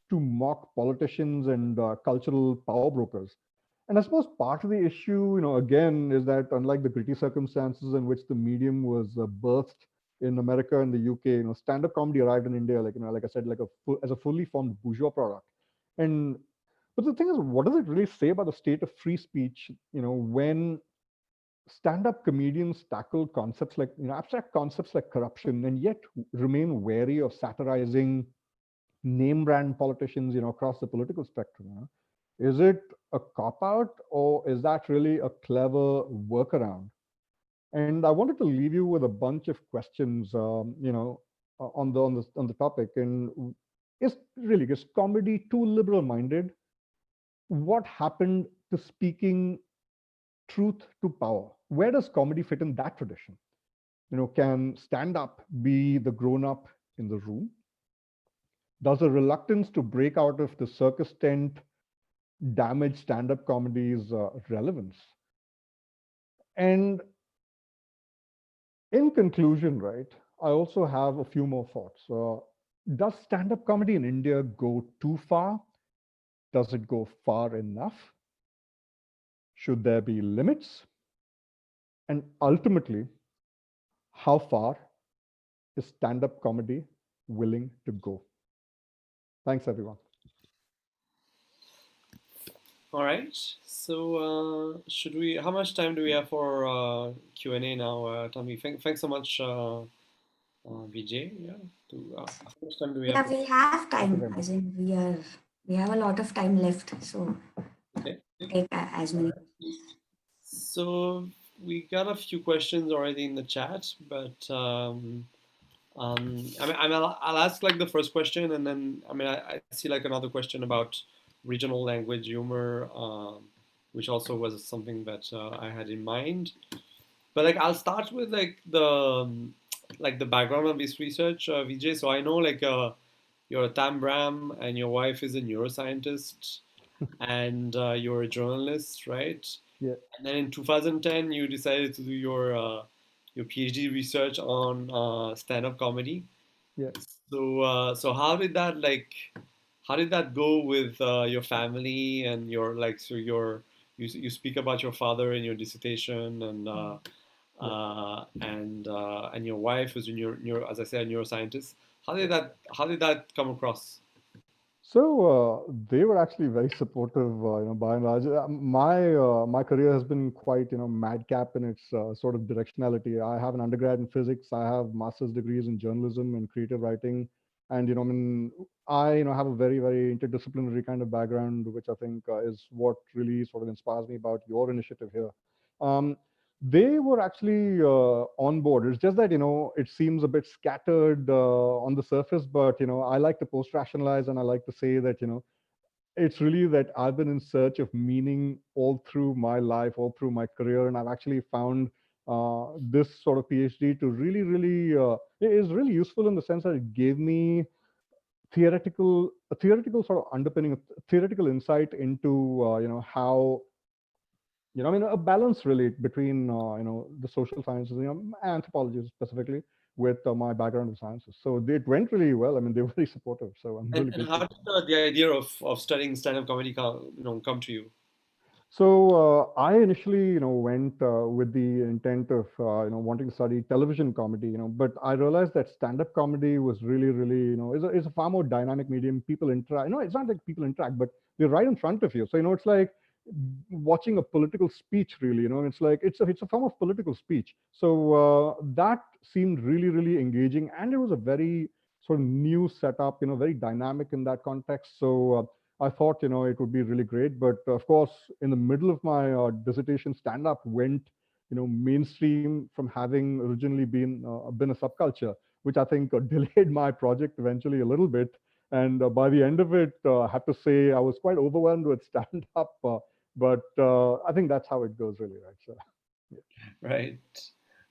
to mock politicians and cultural power brokers. And I suppose part of the issue, again, is that unlike the gritty circumstances in which the medium was birthed in America and the UK, stand-up comedy arrived in India, like I said, as a fully formed bourgeois product. And but the thing is, what does it really say about the state of free speech? When stand-up comedians tackle concepts like abstract concepts like corruption, and yet remain wary of satirizing name brand politicians, across the political spectrum. Is it a cop out, or is that really a clever workaround? And I wanted to leave you with a bunch of questions. on the topic, and is comedy too liberal minded? What happened to speaking truth to power? Where does comedy fit in that tradition? Can stand up be the grown up in the room? Does a reluctance to break out of the circus tent damage stand up comedy's relevance? And in conclusion, right, I also have a few more thoughts. Does stand up comedy in India go too far? Does it go far enough? Should there be limits? And ultimately, how far is stand up comedy willing to go? Thanks, everyone. All right. So should we? How much time do we have for Q&A now, Tanvi? Thanks so much, Vijay. Yeah. How much time do we have? Yeah, we have Thank you time, very much. as in we have a lot of time left, so Okay. take as many. So we got a few questions already in the chat, but I'll ask like the first question, and then I see like another question about regional language humor, which also was something that I had in mind. But like I'll start with like the background of this research, Vijay. So I know like you're a Tambram and your wife is a neuroscientist, and you're a journalist, right? Yeah. And then in 2010, you decided to do your PhD research on stand-up comedy. Yeah. So how did that go with your family and your like so your you speak about your father in your dissertation Yeah. and your wife who's a neuro as I said a neuroscientist. How did that come across? So they were actually very supportive, by and large. My career has been quite, madcap in its sort of directionality. I have an undergrad in physics. I have master's degrees in journalism and creative writing, and I have a very very interdisciplinary kind of background, which I think is what really sort of inspires me about your initiative here. Um, they were actually on board. It's just that it seems a bit scattered on the surface, but I like to post rationalize, and I like to say that it's really that I've been in search of meaning all through my life, all through my career, and I've actually found this sort of PhD to really, really it is really useful in the sense that it gave me a theoretical sort of underpinning, a theoretical insight into how a balance really between the social sciences, anthropology specifically, with my background in sciences. So it went really well. I mean, they were very supportive. So I'm really And how grateful. did the idea of studying stand-up comedy come to you? So I initially, went with the intent of, wanting to study television comedy, but I realized that stand-up comedy was really, really, is a far more dynamic medium. People interact. It's not like people interact, but they're right in front of you. So it's like watching a political speech. Really, it's like it's a form of political speech. So that seemed really, really engaging, and it was a very sort of new setup. Very dynamic in that context. So. I thought, it would be really great. But of course, in the middle of my dissertation, stand-up went, mainstream from having originally been a subculture, which I think delayed my project eventually a little bit. And by the end of it, I have to say I was quite overwhelmed with stand-up. But I think that's how it goes, really, right? So, yeah. Right.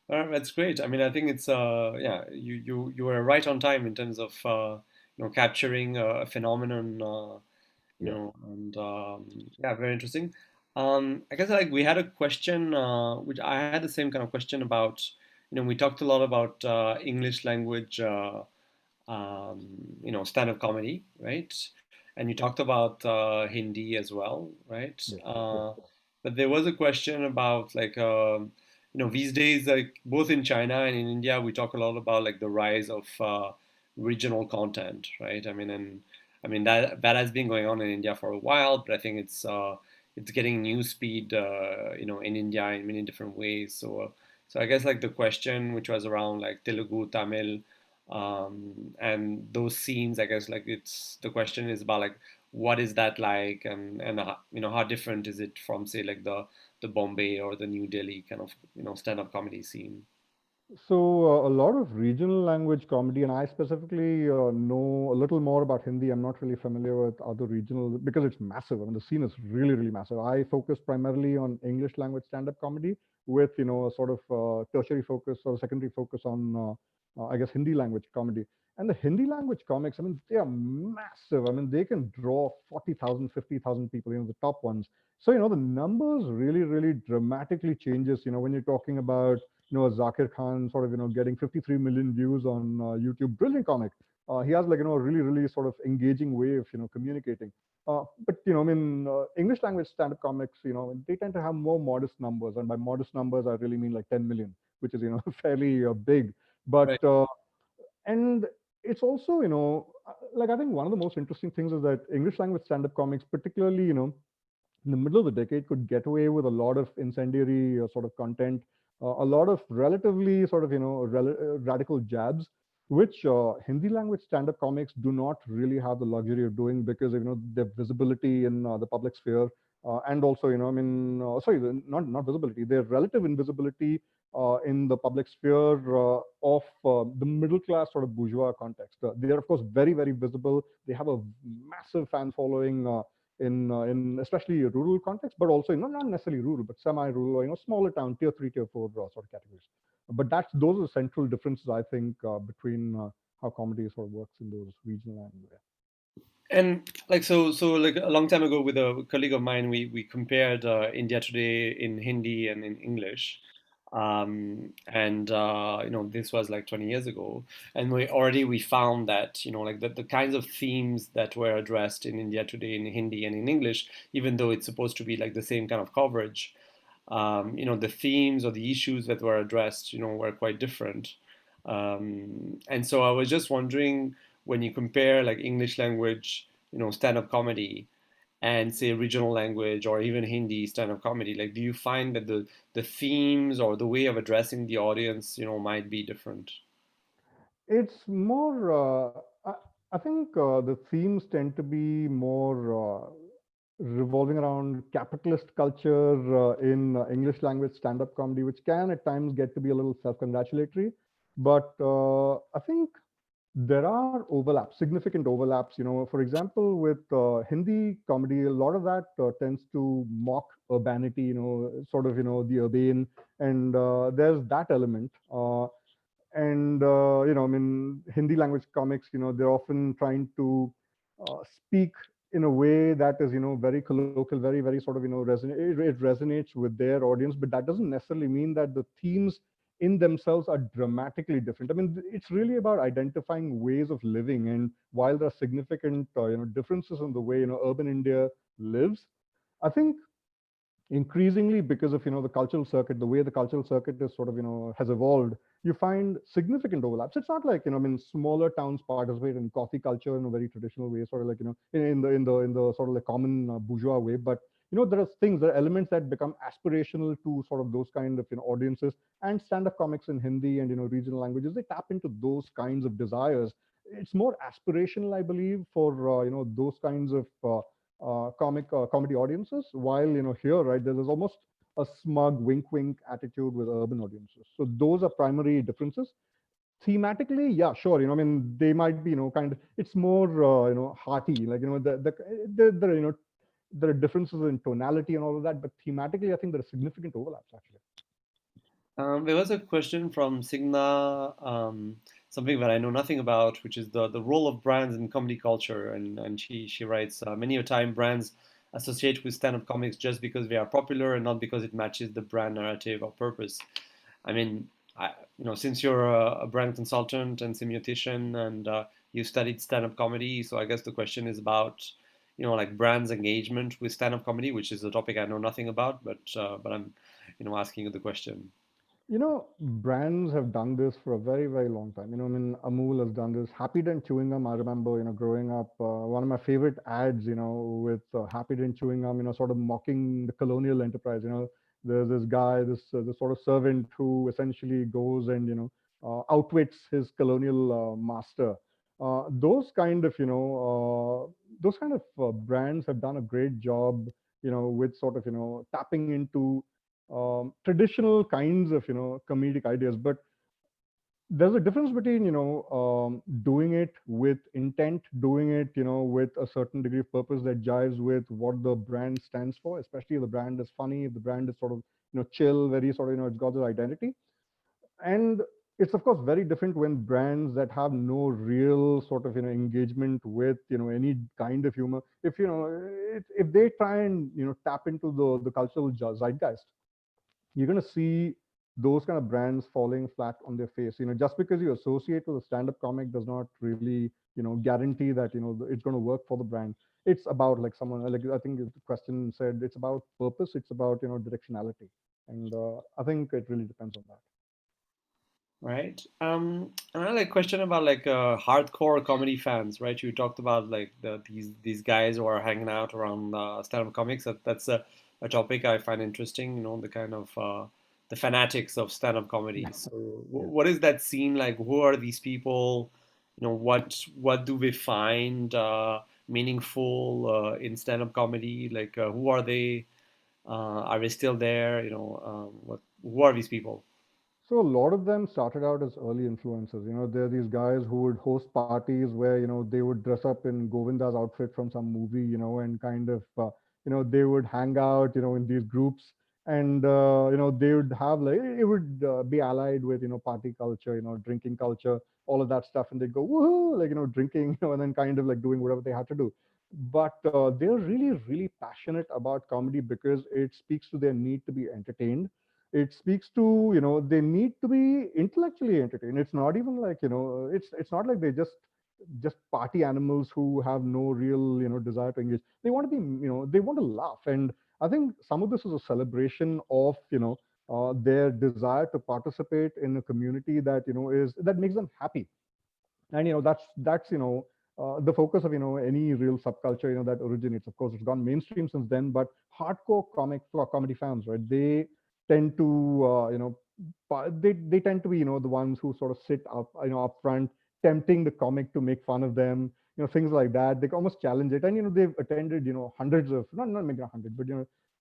That's great. I mean, I think it's yeah, you were right on time in terms of capturing a phenomenon, Yeah. and yeah, very interesting. I guess like we had a question, which I had the same kind of question about. We talked a lot about English language, stand-up comedy, right? And you talked about Hindi as well, right? Yeah. Yeah. But there was a question about like these days, like both in China and in India, we talk a lot about like the rise of regional content, right? I mean that has been going on in India for a while, but I think it's getting new speed, in India in many different ways. So I guess like the question, which was around like Telugu, Tamil, and those scenes, I guess like it's the question is about like what is that like, and how different is it from say like the Bombay or the New Delhi kind of stand-up comedy scene? So a lot of regional language comedy, and I specifically know a little more about Hindi. I'm not really familiar with other regional because it's massive. I mean, the scene is really, really massive. I focus primarily on English language stand-up comedy with, a sort of tertiary focus or secondary focus on, I guess, Hindi language comedy. And the Hindi language comics, I mean, they are massive. I mean, they can draw 40,000, 50,000 people, the top ones. So, the numbers really, really dramatically changes, when you're talking about Zakir Khan sort of, getting 53 million views on YouTube. Brilliant comic. He has like, a really, really sort of engaging way of, communicating. But, I mean, English language stand-up comics, they tend to have more modest numbers. And by modest numbers, I really mean like 10 million, which is, fairly big. But, Right. and it's also, like I think one of the most interesting things is that English language stand-up comics, particularly, in the middle of the decade could get away with a lot of incendiary sort of content, a lot of relatively sort of radical jabs, which Hindi language stand-up comics do not really have the luxury of doing because their visibility in the public sphere, and also I mean sorry, not visibility, their relative invisibility in the public sphere of the middle class sort of bourgeois context. They are of course very, very visible. They have a massive fan following. In especially rural context, but also not necessarily rural, but semi-rural or smaller town, tier 3, tier 4 sort of categories. But those are the central differences I think between how comedy sort of works in those regional and And like so like a long time ago with a colleague of mine, we compared India Today in Hindi and in English, and this was like 20 years ago, and we found that like the kinds of themes that were addressed in India Today in Hindi and in English, even though it's supposed to be like the same kind of coverage, the themes or the issues that were addressed, were quite different. And so I was just wondering, when you compare like English language, stand-up comedy and say regional language or even Hindi stand-up comedy, like do you find that the themes or the way of addressing the audience, might be different? it's more I think the themes tend to be more revolving around capitalist culture in English language stand-up comedy, which can at times get to be a little self-congratulatory. But I think there are overlaps, significant overlaps. For example, with Hindi comedy, a lot of that tends to mock urbanity, sort of, the urbane, and there's that element. And I mean, Hindi language comics, they're often trying to speak in a way that is very colloquial, very, very sort of it resonates with their audience, but that doesn't necessarily mean that the themes in themselves are dramatically different. I mean, it's really about identifying ways of living, and while there are significant differences in the way urban India lives, I think increasingly, because of the cultural circuit, the way the cultural circuit is sort of has evolved, you find significant overlaps. It's not like I mean, smaller towns participate in coffee culture in a very traditional way, sort of like in the sort of like common bourgeois way, but there are elements that become aspirational to sort of those kind of audiences. And stand-up comics in Hindi and regional languages, they tap into those kinds of desires. It's more aspirational, I believe, for those kinds of comedy audiences, while here, right, there's almost a smug wink wink attitude with urban audiences. So those are primary differences. Thematically, yeah, sure, I mean, they might be kind of, it's more hearty, like the there are differences in tonality and all of that, but thematically I think there are significant overlaps actually. There was a question from Signa, something that I know nothing about, which is the role of brands in comedy culture. And she writes, many a time brands associate with stand-up comics just because they are popular and not because it matches the brand narrative or purpose. I mean, since you're a brand consultant and semiotician and you studied stand-up comedy, so I guess the question is about, like brands' engagement with stand-up comedy, which is a topic I know nothing about, but I'm, asking you the question. Brands have done this for a very, very long time. I mean, Amul has done this. Happy Dent chewing gum. I remember, growing up, one of my favorite ads, with Happy Dent chewing gum, sort of mocking the colonial enterprise. There's this guy, this sort of servant who essentially goes and, outwits his colonial master. Those kind of brands have done a great job, with sort of, tapping into traditional kinds of comedic ideas. But there's a difference between doing it with intent, doing it with a certain degree of purpose that jives with what the brand stands for, especially if the brand is funny, if the brand is sort of chill, very sort of it's got this identity. And it's of course very different when brands that have no real sort of engagement with any kind of humor, if if they try and tap into the cultural zeitgeist, you're going to see those kind of brands falling flat on their face. Just because you associate with a stand-up comic does not really guarantee that it's going to work for the brand. It's about, like someone, like I think the question said, it's about purpose, it's about directionality. And I think it really depends on that. Right. Another like question about like hardcore comedy fans, right? You talked about like these guys who are hanging out around stand-up comics. That's a topic I find interesting. The kind of the fanatics of stand-up comedy. Yeah. So, Yeah. what is that scene like? Who are these people? What do we find meaningful in stand-up comedy? Like, who are they? Are they still there? Who are these people? So a lot of them started out as early influencers. There are these guys who would host parties where they would dress up in Govinda's outfit from some movie, and kind of they would hang out, in these groups, and they would have, like, it would be allied with party culture, drinking culture, all of that stuff, and they'd go woohoo, like drinking, and then kind of like doing whatever they had to do. But they're really, really passionate about comedy because it speaks to their need to be entertained. It speaks to they need to be intellectually entertained. It's not even like it's not like they just party animals who have no real desire to engage. They want to be, they want to laugh. And I think some of this is a celebration of their desire to participate in a community that is that makes them happy. And that's the focus of any real subculture that originates. Of course, it's gone mainstream since then, but hardcore comedy fans, right, they tend to they tend to be the ones who sort of sit up up front, tempting the comic to make fun of them, things like that. They almost challenge it. And they've attended hundreds of, not maybe not hundred, but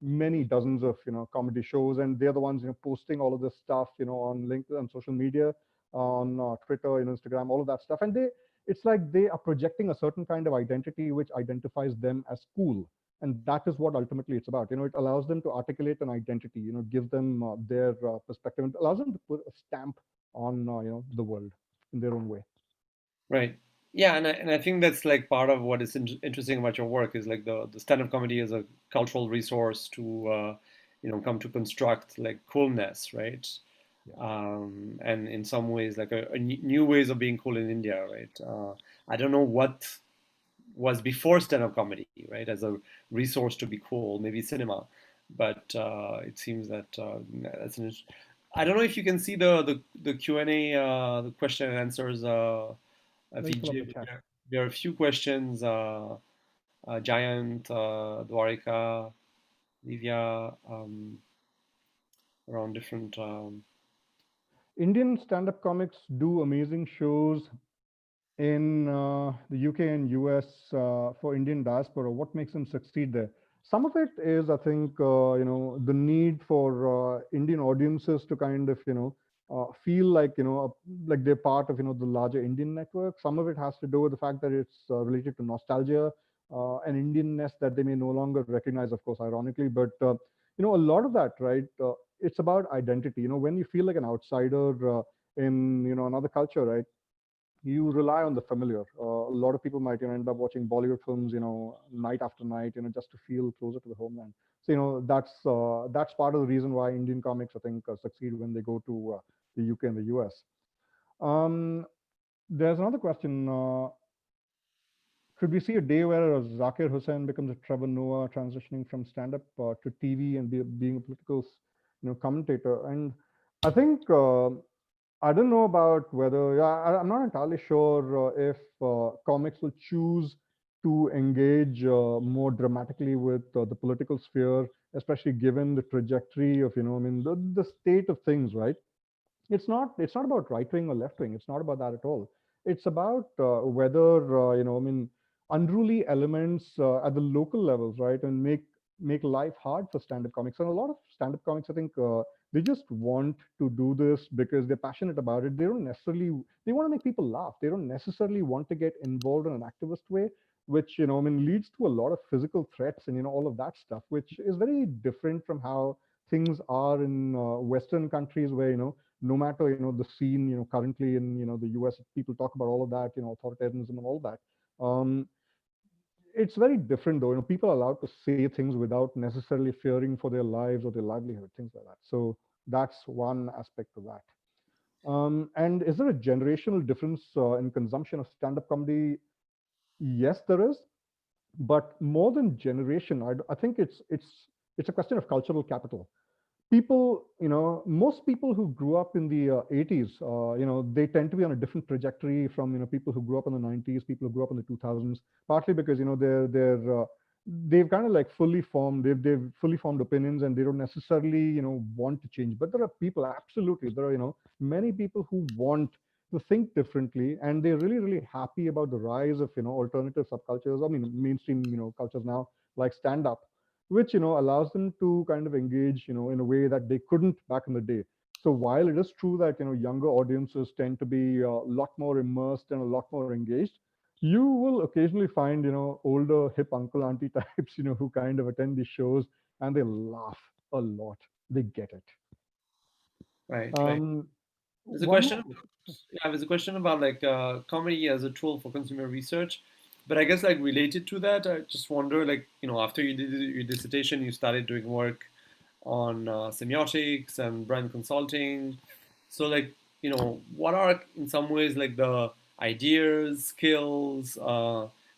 many dozens of comedy shows, and they're the ones posting all of this stuff on LinkedIn, on social media, on Twitter, Instagram, all of that stuff. And it's like they are projecting a certain kind of identity which identifies them as cool. And that is what ultimately it's about. It allows them to articulate an identity, give them their perspective. It allows them to put a stamp on, the world in their own way. Right. Yeah, and I think that's like part of what is interesting about your work is like the stand-up comedy as a cultural resource to come to construct like coolness, right? Yeah. And in some ways like new ways of being cool in India, right? I don't know what was before stand-up comedy, right, as a resource to be cool, maybe cinema, but it seems that that's an. I don't know if you can see the Q&A, the question and answers. Let me pull up the Vijay, chat. there are a few questions. Giant, Dwarika, Livia, around different. Indian stand-up comics do amazing shows in the UK and US for Indian diaspora. What makes them succeed there? Some of it is, I think, the need for Indian audiences to kind of, feel like, like they're part of, the larger Indian network. Some of it has to do with the fact that it's related to nostalgia and Indianness that they may no longer recognize, of course, ironically. But, a lot of that, right? It's about identity. When you feel like an outsider in, another culture, right? You rely on the familiar. A lot of people might end up watching Bollywood films, night after night, just to feel closer to the homeland. So that's part of the reason why Indian comics, I think, succeed when they go to the UK and the US. Um, there's another question. Could we see a day where Zakir Hussain becomes a Trevor Noah, transitioning from stand-up to TV and being a political, commentator? And I think I don't know about whether, yeah, I'm not entirely sure if comics will choose to engage more dramatically with the political sphere, especially given the trajectory of, I mean, the state of things, right? It's not about right wing or left wing. It's not about that at all. It's about whether, I mean, unruly elements at the local levels, right, and make make life hard for stand-up comics. And a lot of stand-up comics, I think, they just want to do this because they're passionate about it. They don't necessarily, they want to make people laugh. They don't necessarily want to get involved in an activist way, which, I mean, leads to a lot of physical threats and, all of that stuff, which is very different from how things are in Western countries where, no matter, the scene, currently in, the US, people talk about all of that, authoritarianism and all that. It's very different though. People are allowed to say things without necessarily fearing for their lives or their livelihood, things like that. So that's one aspect of that. And is there a generational difference in consumption of stand-up comedy? Yes, there is, but more than generation, I think it's a question of cultural capital. People, most people who grew up in the 80s, they tend to be on a different trajectory from, people who grew up in the 90s, people who grew up in the 2000s, partly because, they've kind of like fully formed, they've fully formed opinions and they don't necessarily, want to change. But there are people, absolutely, there are, many people who want to think differently, and they're really, really happy about the rise of, alternative subcultures, I mean, mainstream, cultures now, like stand-up, which allows them to kind of engage in a way that they couldn't back in the day. So while it is true that younger audiences tend to be a lot more immersed and a lot more engaged, you will occasionally find older hip uncle auntie types who kind of attend these shows and they laugh a lot. They get it. Right, right. um There's a one question. more. Yeah, there's a question about like comedy as a tool for consumer research, but I guess like related to that, I just wonder like after you did your dissertation, you started doing work on semiotics and brand consulting. So like what are in some ways like the ideas, skills,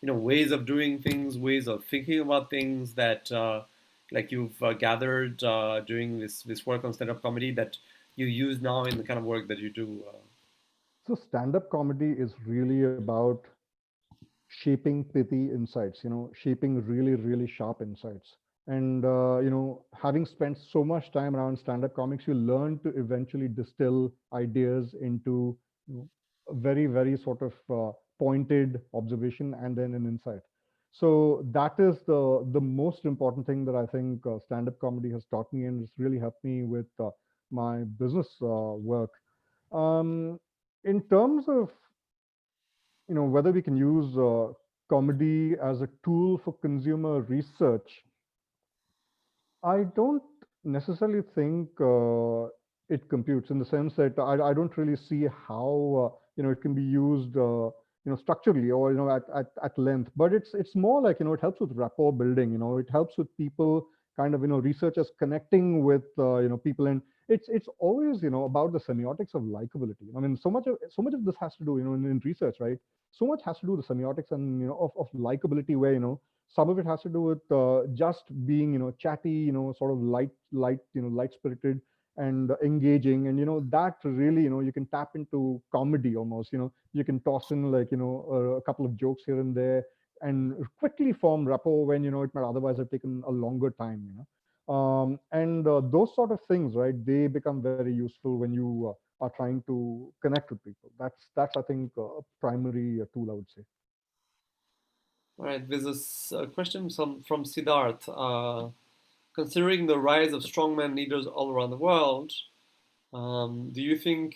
ways of doing things, ways of thinking about things that like you've gathered doing this work on stand-up comedy that you use now in the kind of work that you do. So stand-up comedy is really about shaping pithy insights, shaping really, really sharp insights. And, having spent so much time around stand-up comics, you learn to eventually distill ideas into a very, very sort of pointed observation and then an insight. So that is the most important thing that I think stand-up comedy has taught me, and it's really helped me with my business work. Um, in terms of whether we can use comedy as a tool for consumer research, I don't necessarily think it computes, in the sense that I don't really see how it can be used structurally or at length. But it's more like it helps with rapport building. It helps with people kind of researchers connecting with people, and it's always about the semiotics of likability. I mean, so much of this has to do in research, right? So much has to do with the semiotics and of likability, where some of it has to do with just being chatty, sort of light spirited and engaging, and that really you can tap into comedy almost. You can toss in like a couple of jokes here and there and quickly form rapport when it might otherwise have taken a longer time. And those sort of things, right, they become very useful when you are trying to connect with people. That's I think a primary tool, I would say. All right, there's a question from Siddharth. Considering the rise of strongman leaders all around the world, do you think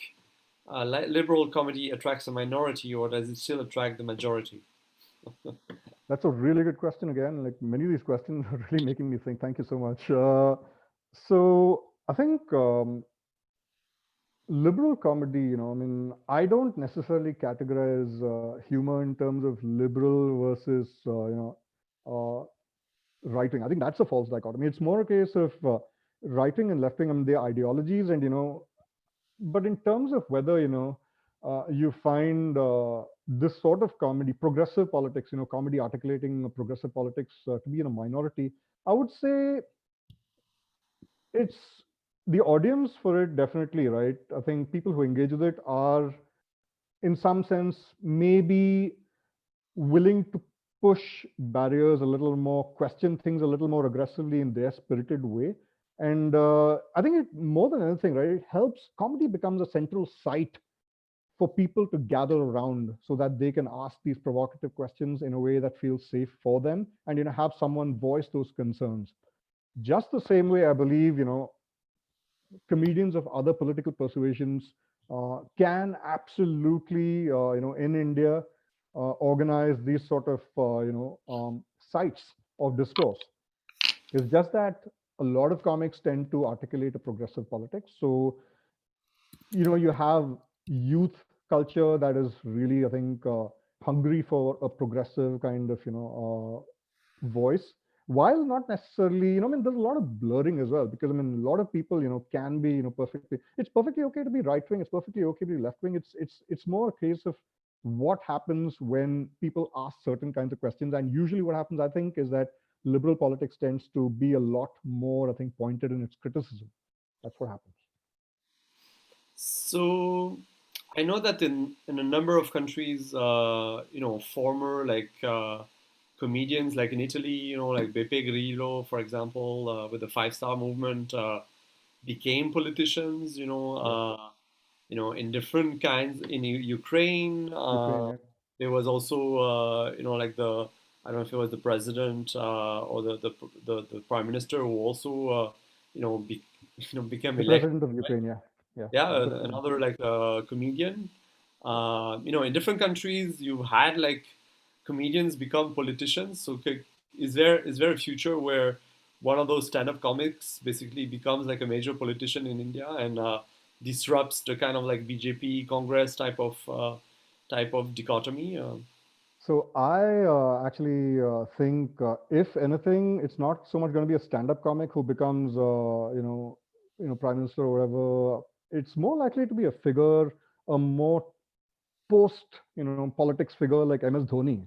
liberal comedy attracts a minority, or does it still attract the majority? That's a really good question again. Like, many of these questions are really making me think. Thank you so much. So I think liberal comedy, I mean, I don't necessarily categorize humor in terms of liberal versus, uh, right wing. I think that's a false dichotomy. It's more a case of right wing and left wing, I mean, their ideologies, and, but in terms of whether, you find this sort of comedy, progressive politics, comedy articulating progressive politics to be in a minority, I would say it's the audience for it, definitely, right? I think people who engage with it are, in some sense, maybe willing to push barriers a little more, question things a little more aggressively in their spirited way. And I think it, more than anything, right, it helps comedy becomes a central site for people to gather around so that they can ask these provocative questions in a way that feels safe for them, and have someone voice those concerns. Just the same way, I believe, comedians of other political persuasions can absolutely, in India, organize these sort of, sites of discourse. It's just that a lot of comics tend to articulate a progressive politics. So, you have youth culture that is really, I think, hungry for a progressive kind of, voice, while not necessarily, I mean, there's a lot of blurring as well, because I mean, a lot of people, can be, perfectly, it's perfectly okay to be right wing, it's perfectly okay to be left wing. It's more a case of what happens when people ask certain kinds of questions. And usually what happens, I think, is that liberal politics tends to be a lot more, I think, pointed in its criticism. That's what happens. So I know that in a number of countries, former comedians, like in Italy, like Beppe Grillo, for example, with the Five Star Movement, became politicians. Yeah. In different kinds in Ukraine. Ukraine, yeah. There was also, like I don't know if it was the president or the prime minister who also, became The elected, president of right? Ukraine, yeah. Yeah, Yeah, the president. another like comedian. In different countries, you've had like comedians become politicians. So, is there a future where one of those stand-up comics basically becomes like a major politician in India and disrupts the kind of like BJP Congress type of dichotomy? So I actually think, if anything, it's not so much going to be a stand-up comic who becomes, prime minister or whatever. It's more likely to be a figure, a more post, politics figure like MS Dhoni,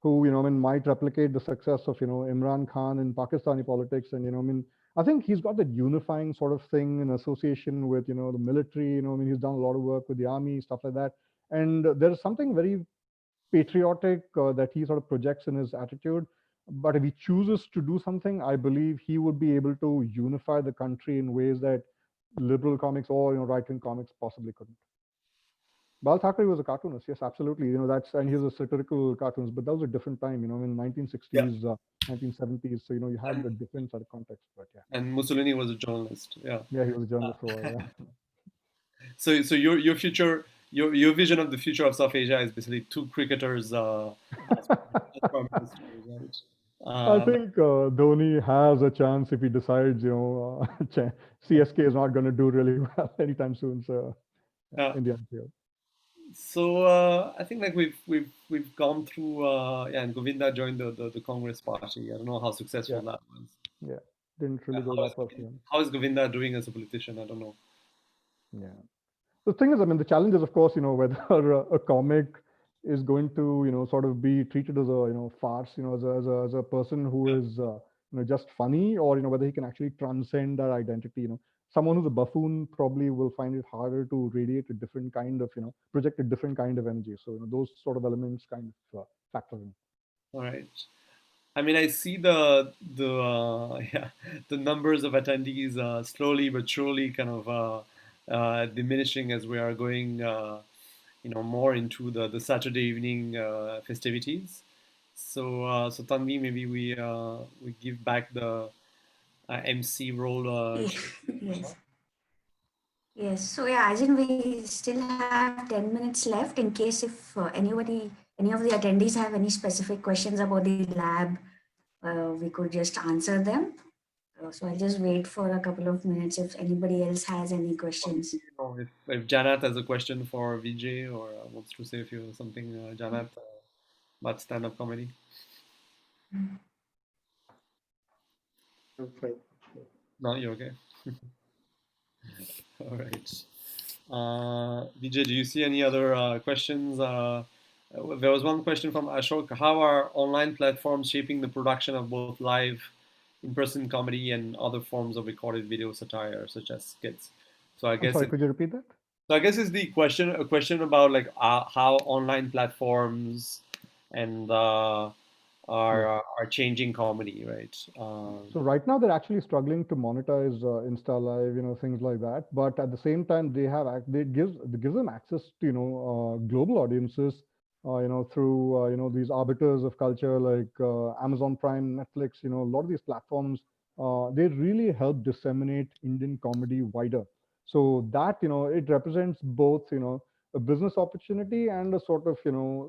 who, I mean, might replicate the success of, Imran Khan in Pakistani politics. And, I mean, I think he's got that unifying sort of thing in association with, the military. I mean, he's done a lot of work with the army, stuff like that. And there is something very patriotic that he sort of projects in his attitude. But if he chooses to do something, I believe he would be able to unify the country in ways that liberal comics or right-wing comics possibly couldn't. Bal Thackeray was a cartoonist, yes, absolutely. That's, and he was a satirical cartoonist, but that was a different time. In Yeah, 1960s, 1970s. So you had and a different sort of context. But yeah, and Mussolini was a journalist. Yeah. yeah, he was a journalist for a while. Yeah. So your future, your vision of the future of South Asia is basically two cricketers as prime ministers, right? I Uh, think Dhoni has a chance if he decides, CSK is not going to do really well anytime soon. So yeah, yeah. India field. So I think like we've gone through, yeah, and Govinda joined the Congress party. I don't know how successful Yeah, that was. yeah, didn't Yeah, really go that far for him. how is Govinda doing as a politician? I don't know. Yeah. The thing is, I mean, the challenge is, of course, whether a comic is going to, sort of be treated as a, farce, as a person who Yeah. is, just funny, or, whether he can actually transcend that identity. Someone who's a buffoon probably will find it harder to radiate a different kind of, project a different kind of energy. So, those sort of elements kind of factor in. All right. I mean, I see the yeah, the numbers of attendees slowly but surely kind of diminishing as we are going, more into the Saturday evening festivities. So Tanvi, maybe we give back the MC role. Yes. Yes. So yeah, as in we still have 10 minutes left in case if any of the attendees have any specific questions about the lab, we could just answer them. So I'll just wait for a couple of minutes if anybody else has any questions. If Janat has a question for Vijay or wants to say a few something, Janat, about stand-up comedy. I'm fine. No, you're okay. All right. Vijay, do you see any other questions? There was one question from Ashok. How are online platforms shaping the production of both live, in-person comedy and other forms of recorded video satire, such as skits? So I I'm guess sorry, it, could you repeat that? so I guess it's the question a question about like how online platforms and Yeah. are changing comedy, right? So right now they're actually struggling to monetize Insta Live, things like that. But at the same time, they gives them access to global audiences, through these arbiters of culture like Amazon Prime, Netflix. A lot of these platforms they really help disseminate Indian comedy wider. So that, it represents both, a business opportunity and a sort of,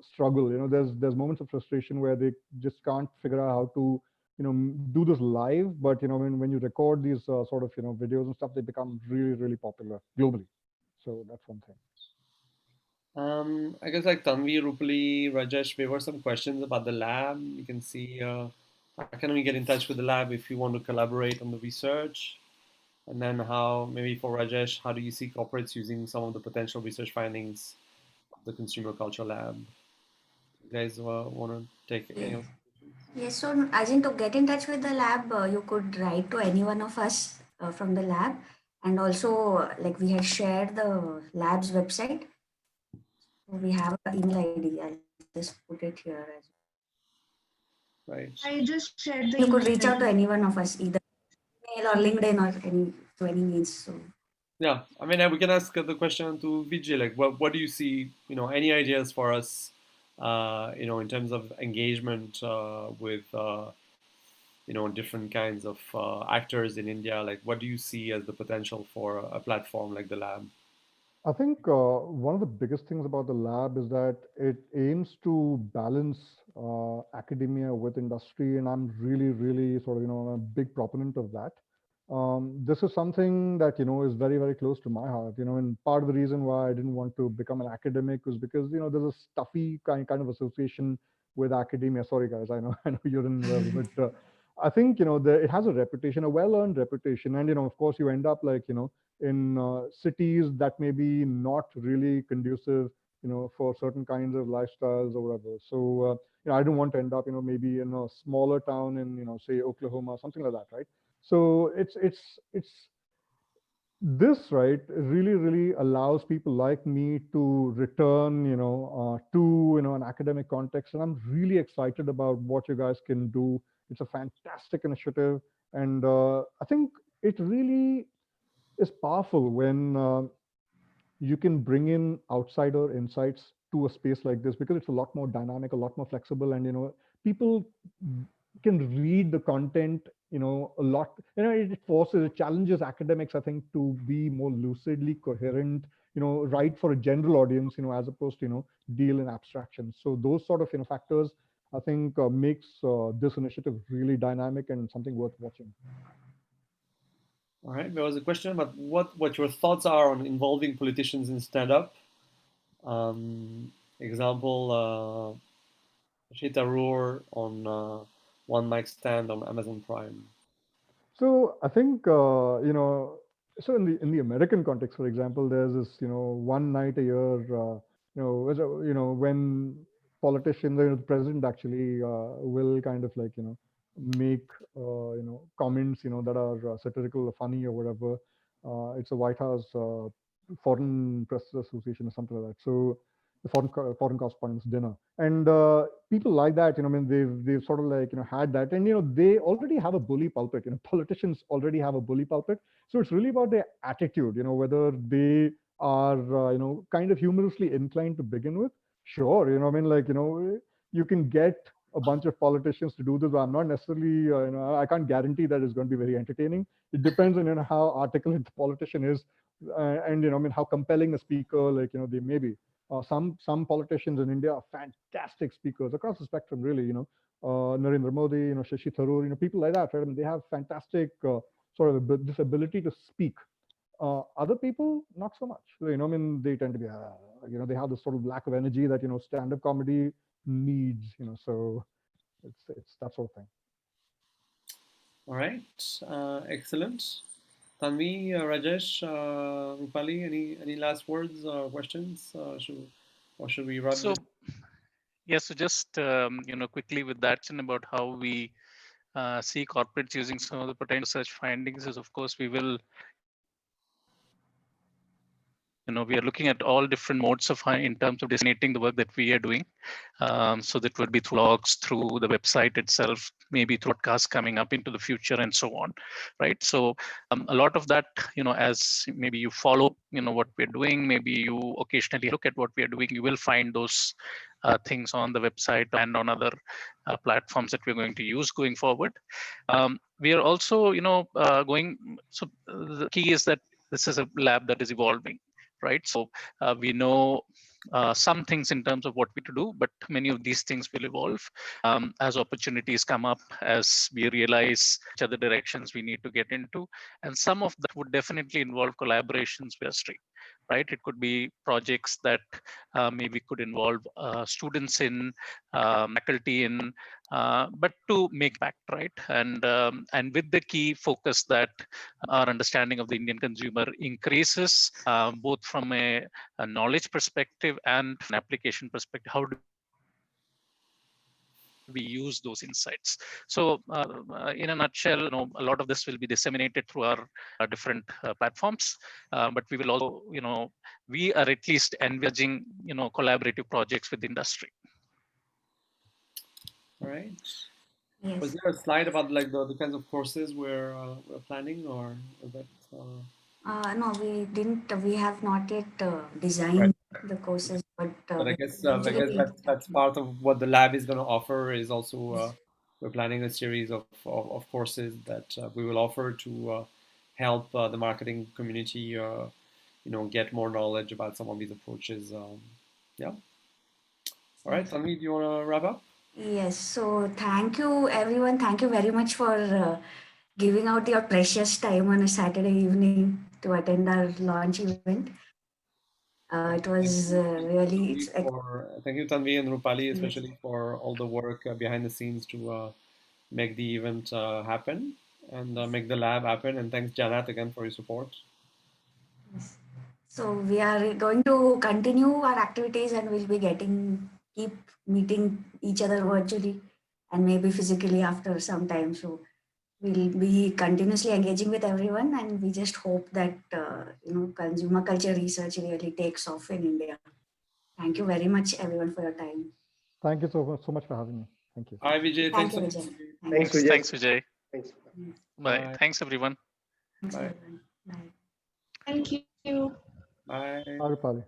struggle. There's moments of frustration where they just can't figure out how to, do this live. But, when you record these sort of, videos and stuff, they become really, really popular globally. So that's one thing. I guess like Tanvi, Rupali, Rajesh, there were some questions about the lab. You can see how can we get in touch with the lab if you want to collaborate on the research? And then how, maybe for Rajesh, how do you see corporates using some of the potential research findings of the Consumer Culture Lab? You guys want to take any Yes. of Yes, so as in to get in touch with the lab, you could write to any one of us from the lab. And also, like we had shared the lab's website. So we have an email ID. I'll just put it here as right? I just shared the you email could reach out ID. to any one of us, either email or LinkedIn or any through any means. So Yeah, I mean, we can ask the question to Vijay, like, what do you see, any ideas for us, in terms of engagement with, different kinds of actors in India? Like, what do you see as the potential for a platform like the lab? I think one of the biggest things about the lab is that it aims to balance academia with industry, and I'm really, really sort of, a big proponent of that. This is something that is very, very close to my heart. And part of the reason why I didn't want to become an academic was because there's a stuffy kind of association with academia. Sorry, guys, I know I know you're in well, but I think it has a reputation, a well-earned reputation, and of course, you end up like in cities that may be not really conducive, for certain kinds of lifestyles or whatever. So, I don't want to end up, maybe in a smaller town in, say Oklahoma, something like that, right? So it's this, right, really, really allows people like me to return, to, an academic context. And I'm really excited about what you guys can do. It's a fantastic initiative. And I think it really is powerful when you can bring in outsider insights to a space like this, because it's a lot more dynamic, a lot more flexible, and people can read the content a lot. It forces, it challenges academics, I think, to be more lucidly coherent, write for a general audience, as opposed to deal in abstractions. So those sort of factors, I think, makes this initiative really dynamic and something worth watching. All right, there was a question about what your thoughts are on involving politicians in stand-up. Example, Shita Roar on One Mic Stand on Amazon Prime. So I think so in the American context, for example, there's this one night a year, when politicians, the president actually will kind of like make comments that are satirical or funny or whatever. It's a White House Foreign Press Association or something like that. So the foreign correspondents dinner, and people like that, I mean, they've sort of like had that, and they already have a bully pulpit. Politicians already have a bully pulpit, so it's really about their attitude. Whether they are kind of humorously inclined to begin with. Sure, I mean, like you can get a bunch of politicians to do this, but I'm not necessarily I can't guarantee that it's going to be very entertaining. It depends on how articulate the politician is, and I mean, how compelling a speaker like they may be. Some politicians in India are fantastic speakers across the spectrum, really. Narendra Modi, Shashi Tharoor, people like that, right? I mean, they have fantastic sort of this ability to speak. Other people, not so much. I mean, they tend to be, they have this sort of lack of energy that stand-up comedy needs. So it's that sort of thing. All right, excellent. Tanvi, Rajesh, Rupali, any last words or questions? Or should we wrap So this? yeah, so just quickly with that about how we see corporates using some of the potential research findings is, of course, we will we are looking at all different modes of in terms of disseminating the work that we are doing. So that would be through blogs, through the website itself, maybe through podcasts coming up into the future, and so on, right? So a lot of that, as maybe you follow, what we're doing, maybe you occasionally look at what we are doing, you will find those things on the website and on other platforms that we're going to use going forward. We are also, going. So the key is that this is a lab that is evolving, right? So we know some things in terms of what we to do, but many of these things will evolve as opportunities come up, as we realize which other directions we need to get into. And some of that would definitely involve collaborations with industry, right? It could be projects that maybe could involve students in, faculty in, but to make back, right? And with the key focus that our understanding of the Indian consumer increases, both from a knowledge perspective and an application perspective. How do we use those insights? So in a nutshell, a lot of this will be disseminated through our different platforms, but we will also, we are at least envisaging, collaborative projects with industry. All right. Yes. Was there a slide about like the kinds of courses we're planning, or is that? No, we didn't. We have not yet Right. designed the courses, but But I we guess eventually will be that's starting. part of what the lab is going to offer. Is also Yes. we're planning a series of courses that we will offer to help the marketing community, get more knowledge about some of these approaches. Yeah. All right, Yes. Tanvi, do you want to wrap up? Yes. So thank you, everyone. Thank you very much for giving out your precious time on a Saturday evening to attend our launch event. It was really, it's like, Thank you, Tanvi and Rupali, yes. especially for all the work behind the scenes to make the event happen and make the lab happen. And thanks, Janat, again for your support. Yes. So we are going to continue our activities and we'll be keep meeting each other virtually and maybe physically after some time. So we'll be continuously engaging with everyone and we just hope that, consumer culture research really takes off in India. Thank you very much, everyone, for your time. Thank you so much for having me. Thank you. Hi, Vijay. Thank Thanks you, so much. Vijay. Thanks, Thanks. Vijay. Thanks, Vijay. Thanks. Bye. Bye. Thanks, everyone. Thanks, Bye. everyone. Bye. Thank you. Bye. Bye, Rupali.